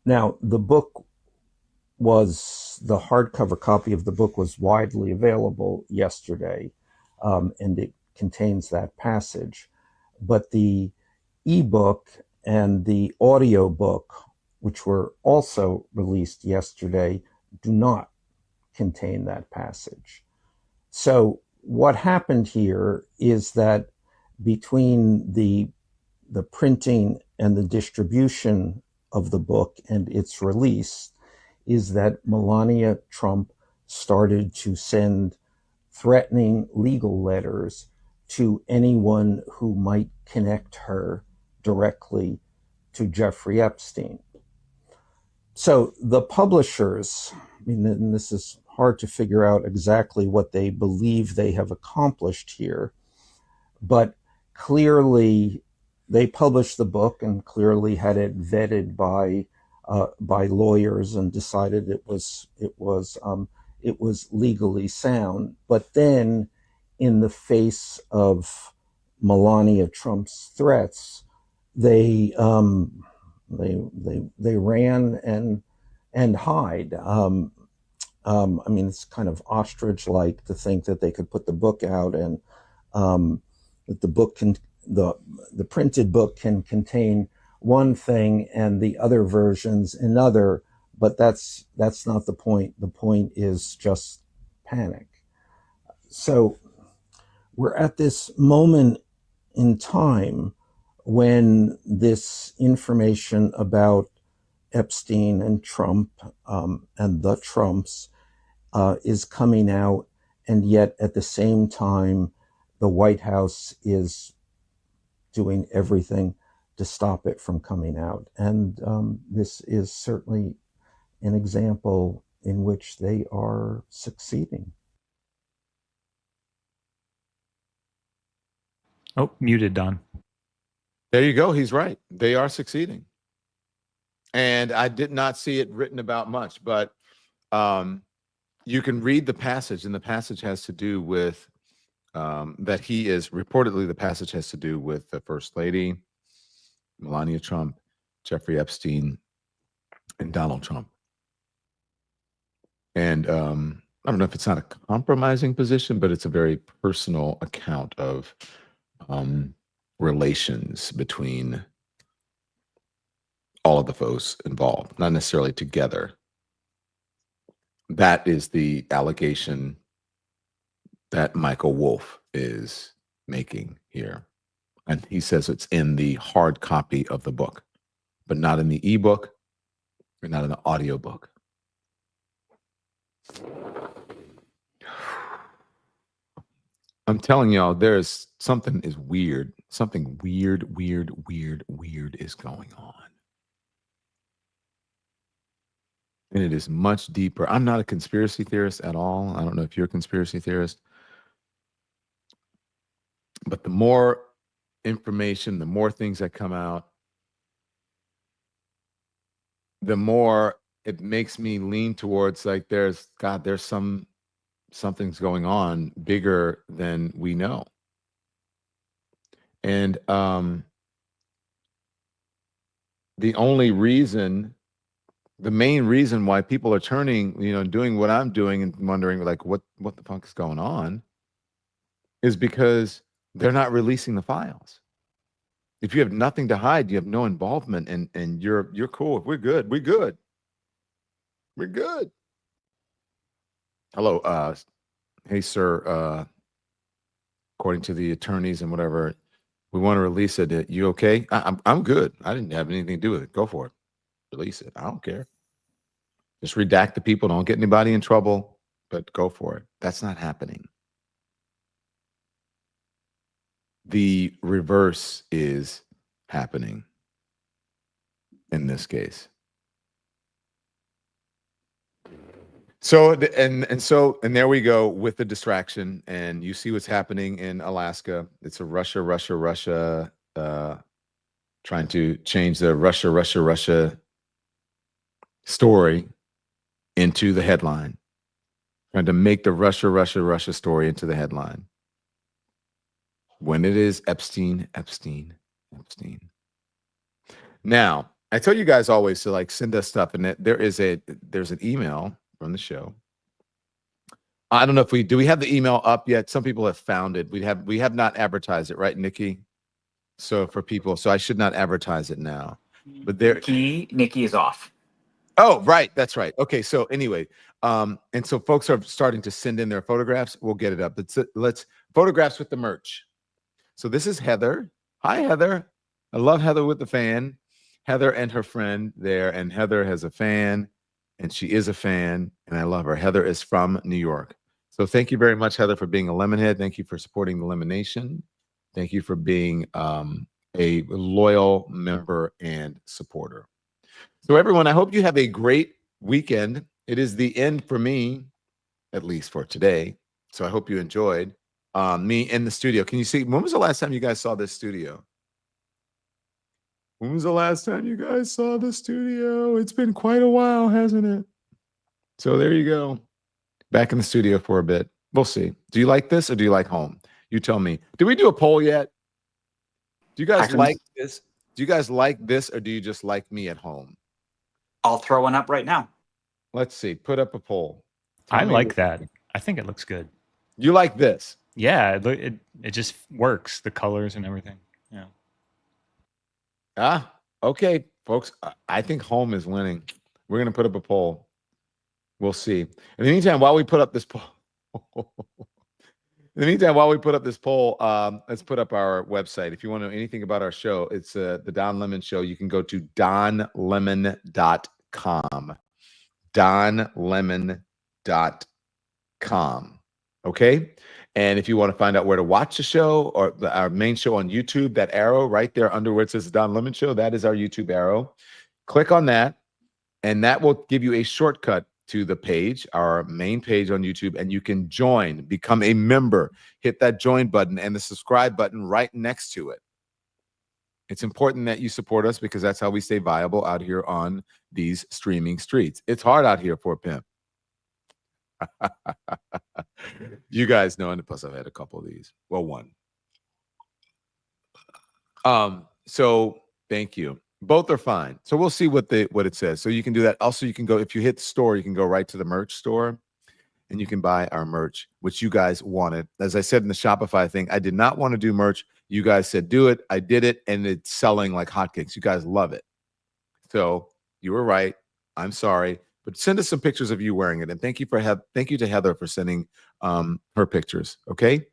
Now, the hardcover copy of the book was widely available yesterday, and it contains that passage. But the ebook and the audio book, which were also released yesterday, do not contain that passage. So what happened here is that between the printing and the distribution of the book and its release is that Melania Trump started to send threatening legal letters to anyone who might connect her directly to Jeffrey Epstein. So the publishers, and this is hard to figure out exactly what they believe they have accomplished here, but clearly they published the book and clearly had it vetted by lawyers and decided it was legally sound. But then, in the face of Melania Trump's threats, they ran and hide. I mean, it's kind of ostrich-like to think that they could put the book out and that the printed book can contain one thing and the other versions another, but that's not the point. The point is just panic. So we're at this moment in time when this information about Epstein and Trump and the Trumps is coming out, and yet at the same time, the White House is doing everything to stop it from coming out. And this is certainly an example in which they are succeeding. Oh, muted, Don. There you go. He's right. They are succeeding. And I did not see it written about much, but you can read the passage, and the passage has to do with that he is reportedly, the passage has to do with the First Lady, Melania Trump, Jeffrey Epstein, and Donald Trump. And I don't know if it's not a compromising position, but it's a very personal account of relations between all of the folks involved, not necessarily together. That is the allegation that Michael Wolff is making here. And he says it's in the hard copy of the book, but not in the ebook or not in the audio book. I'm telling y'all, there's something is weird. Something weird is going on. And it is much deeper. I'm not a conspiracy theorist at all. I don't know if you're a conspiracy theorist. But the more information, the more things that come out, the more it makes me lean towards like there's something's going on bigger than we know. And the main reason why people are turning, doing what I'm doing and wondering like what the fuck is going on is because they're not releasing the files. If you have nothing to hide, you have no involvement, and you're cool. We're good. We're good. We're good. Hello, hey sir, according to the attorneys and whatever, we want to release it. You okay? I'm good. I didn't have anything to do with it. Go for it. Release it. I don't care. Just redact the people. Don't get anybody in trouble, but go for it. That's not happening. The reverse is happening in this case. So and there we go with the distraction, and you see what's happening in Alaska. It's a Russia trying to change the Russia story into the headline, trying to make the Russia story into the headline. When it is Epstein. Now, I tell you guys always to like send us stuff, and there's an email from the show. I don't know if do we have the email up yet? Some people have found it. We have not advertised it, right, Nikki? So for people, so I should not advertise it now. But Nikki is off. Oh, right. That's right. Okay. So anyway, and so folks are starting to send in their photographs. We'll get it up. Let's photographs with the merch. So this is Heather. Hi, Heather. I love Heather with the fan. Heather and her friend there, and Heather has a fan, and she is a fan, and I love her. Heather is from New York. So thank you very much, Heather, for being a Lemonhead. Thank you for supporting the Lemon Nation. Thank you for being a loyal member and supporter. So everyone, I hope you have a great weekend. It is the end for me, at least for today. So I hope you enjoyed me in the studio. Can you see, when was the last time you guys saw this studio? When was the last time you guys saw the studio? It's been quite a while, hasn't it? So there you go. Back in the studio for a bit. We'll see. Do you like this or do you like home? You tell me. Did we do a poll yet? Do you guys like this? Do you guys like this or do you just like me at home? I'll throw one up right now. Let's see. Put up a poll. I like that. I think it looks good. You like this? Yeah, it just works. The colors and everything. Yeah. Okay, folks. I think home is winning. We're going to put up a poll. We'll see. In the meantime, while we put up this poll, let's put up our website. If you want to know anything about our show, it's the Don Lemon Show. You can go to donlemon.com. donlemon.com. Okay? And if you want to find out where to watch the show or our main show on YouTube, that arrow right there under where it says Don Lemon Show, that is our YouTube arrow. Click on that, and that will give you a shortcut to the page, our main page on YouTube, and you can join, become a member. Hit that join button and the subscribe button right next to it. It's important that you support us because that's how we stay viable out here on these streaming streets. It's hard out here for a pimp. You guys know, and plus I've had a couple of these. Well, one. So thank you. Both are fine. So we'll see what it says. So you can do that. Also, you can go, if you hit the store, you can go right to the merch store and you can buy our merch, which you guys wanted. As I said in the Shopify thing, I did not want to do merch. You guys said do it. I did it, and it's selling like hotcakes. You guys love it. So you were right. I'm sorry. But send us some pictures of you wearing it. And thank you to Heather for sending her pictures. Okay.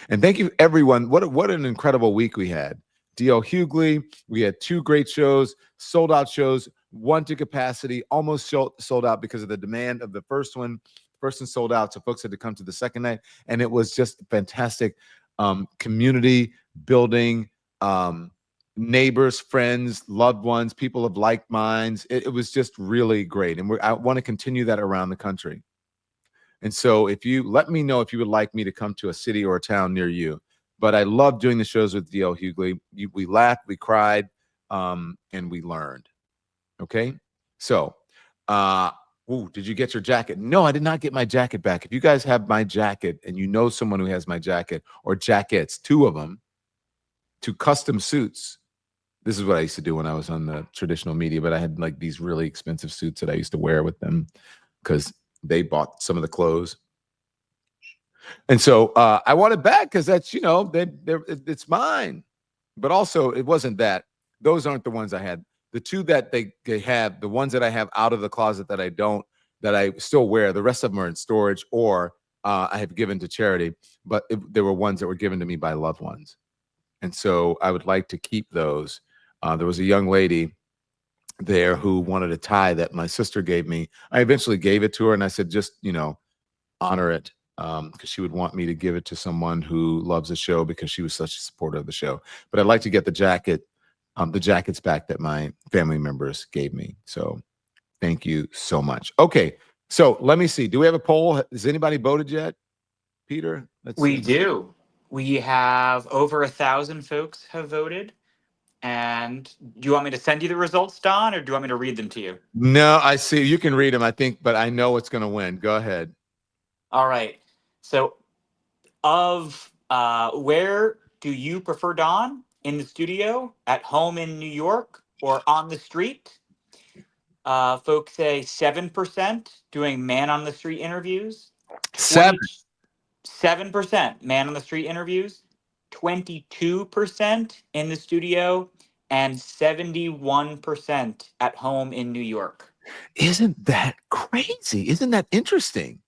And thank you, everyone. What an incredible week we had. D.L. Hughley, we had 2 great shows, sold out shows, 1 to capacity, almost sold out because of the demand of the first one. First one sold out, so folks had to come to the second night. And it was just fantastic community building, neighbors, friends, loved ones, people of like minds. It was just really great. And I want to continue that around the country. And so if you let me know if you would like me to come to a city or a town near you. But I love doing the shows with D.L. Hughley. We laughed, we cried, and we learned. Okay? So, did you get your jacket? No, I did not get my jacket back. If you guys have my jacket and you know someone who has my jacket or jackets, 2 of them, 2 custom suits, This is what I used to do when I was on the traditional media, but I had like these really expensive suits that I used to wear with them because they bought some of the clothes. And so I want it back because that's, it's mine. But also, it wasn't that. Those aren't the ones I had. The two that they have, the ones that I have out of the closet that I still wear, the rest of them are in storage or I have given to charity. But there were ones that were given to me by loved ones. And so I would like to keep those. There was a young lady there who wanted a tie that my sister gave me. I eventually gave it to her and I said, just, honor it. Because she would want me to give it to someone who loves the show because she was such a supporter of the show. But I'd like to get the jackets back that my family members gave me. So thank you so much. Okay, so let me see. Do we have a poll? Has anybody voted yet? Peter? We do. We have over 1,000 folks have voted. And do you want me to send you the results, Don, or do you want me to read them to you? No, I see. You can read them, I think, but I know what's going to win. Go ahead. All right. So where do you prefer Don? In the studio, at home in New York, or on the street? Folks say 7% doing man on the street interviews. 7% man on the street interviews. 22% in the studio, and 71% at home in New York. Isn't that crazy? Isn't that interesting?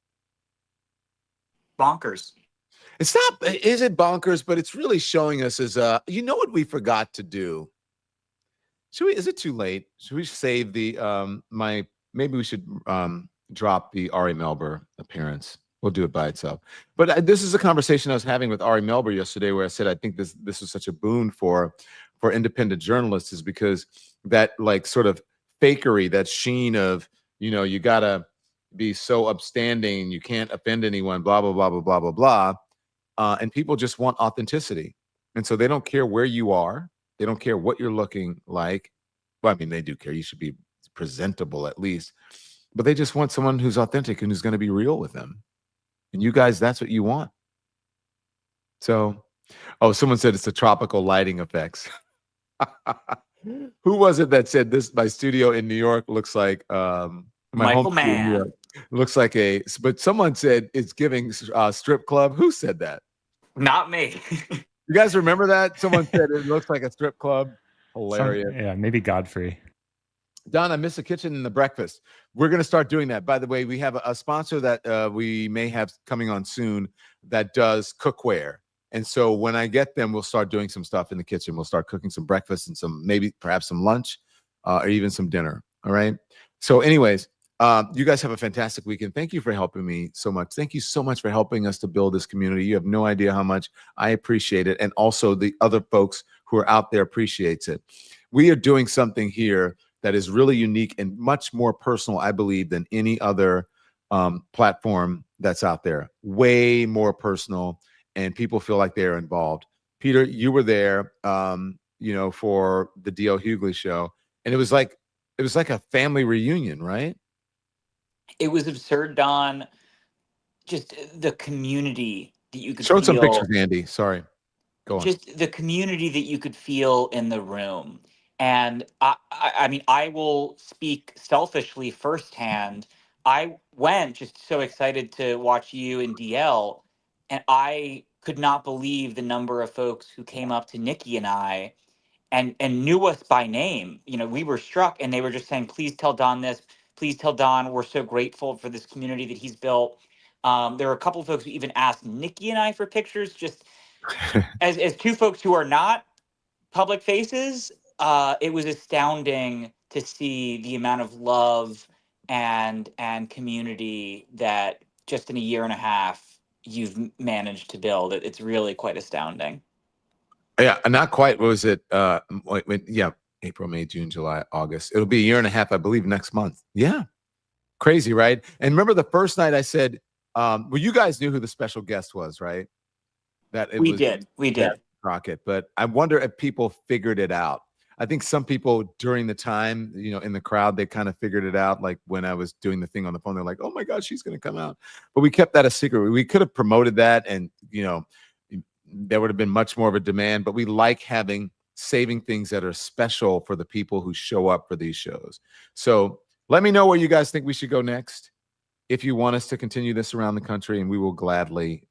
Bonkers. It's not, is it bonkers? But it's really showing us as you know what we forgot to do? Is it too late? Should we save the, maybe we should drop the Ari Melber appearance. We'll do it by itself. But this is a conversation I was having with Ari Melber yesterday where I said, I think this is such a boon for independent journalists is because that like sort of fakery, that sheen of, you gotta be so upstanding, you can't offend anyone, blah, blah, blah, blah, blah, blah, blah. And people just want authenticity. And so they don't care where you are. They don't care what you're looking like. Well, I mean, they do care. You should be presentable at least. But they just want someone who's authentic and who's going to be real with them. And you guys, that's what you want. So, someone said it's the tropical lighting effects. Who was it that said this? My studio in New York looks like Michael Mann. Looks like but someone said it's giving strip club. Who said that? Not me. You guys remember that? Someone said it looks like a strip club. Hilarious. Maybe Godfrey. Don, I miss the kitchen and the breakfast. We're going to start doing that. By the way, we have a sponsor that we may have coming on soon that does cookware. And so when I get them, we'll start doing some stuff in the kitchen. We'll start cooking some breakfast and perhaps some lunch or even some dinner. All right. So anyways, you guys have a fantastic weekend. Thank you for helping me so much. Thank you so much for helping us to build this community. You have no idea how much I appreciate it. And also the other folks who are out there appreciates it. We are doing something here that is really unique and much more personal, I believe, than any other platform that's out there. Way more personal, and people feel like they're involved. Peter, you were there, for the D.L. Hughley show, and it was like a family reunion, right? It was absurd, Don. Just the community that you could show feel. Some pictures, Andy. Sorry, go on. Just the community that you could feel in the room. And I mean, I will speak selfishly firsthand. I went just so excited to watch you and DL, and I could not believe the number of folks who came up to Nikki and I and knew us by name. We were struck, and they were just saying, please tell Don this. Please tell Don we're so grateful for this community that he's built. There were a couple of folks who even asked Nikki and I for pictures, just as two folks who are not public faces. It was astounding to see the amount of love and community that just in a year and a half you've managed to build. It's really quite astounding. Yeah, not quite. What was it? April, May, June, July, August. It'll be a year and a half, I believe, next month. Yeah. Crazy, right? And remember the first night I said, well, you guys knew who the special guest was, right? We did. Crockett, but I wonder if people figured it out. I think some people during the time, in the crowd, they kind of figured it out. Like when I was doing the thing on the phone, they're like, oh my God, she's going to come out. But we kept that a secret. We could have promoted that and, there would have been much more of a demand, but we like having saving things that are special for the people who show up for these shows. So let me know where you guys think we should go next. If you want us to continue this around the country, and we will gladly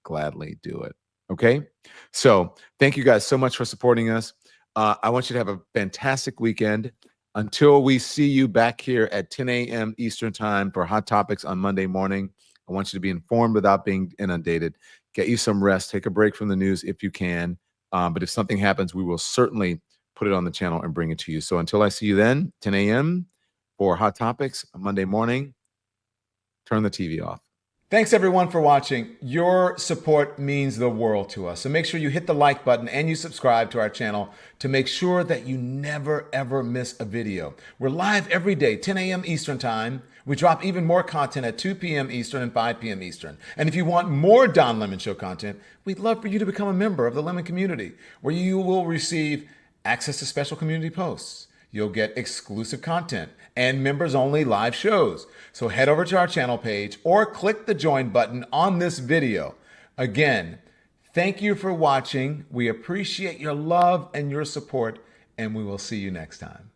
do it. Okay? So thank you guys so much for supporting us. I want you to have a fantastic weekend. Until we see you back here at 10 a.m. Eastern time for Hot Topics on Monday morning, I want you to be informed without being inundated. Get you some rest. Take a break from the news if you can. But if something happens, we will certainly put it on the channel and bring it to you. So until I see you then, 10 a.m. for Hot Topics on Monday morning, turn the TV off. Thanks everyone for watching. Your support means the world to us. So make sure you hit the like button and you subscribe to our channel to make sure that you never ever miss a video. We're live every day, 10 a.m. Eastern time. We drop even more content at 2 p.m. Eastern and 5 p.m. Eastern. And if you want more Don Lemon Show content, we'd love for you to become a member of the Lemon community, where you will receive access to special community posts. You'll get exclusive content and members-only live shows. So head over to our channel page or click the join button on this video. Again, thank you for watching. We appreciate your love and your support, and we will see you next time.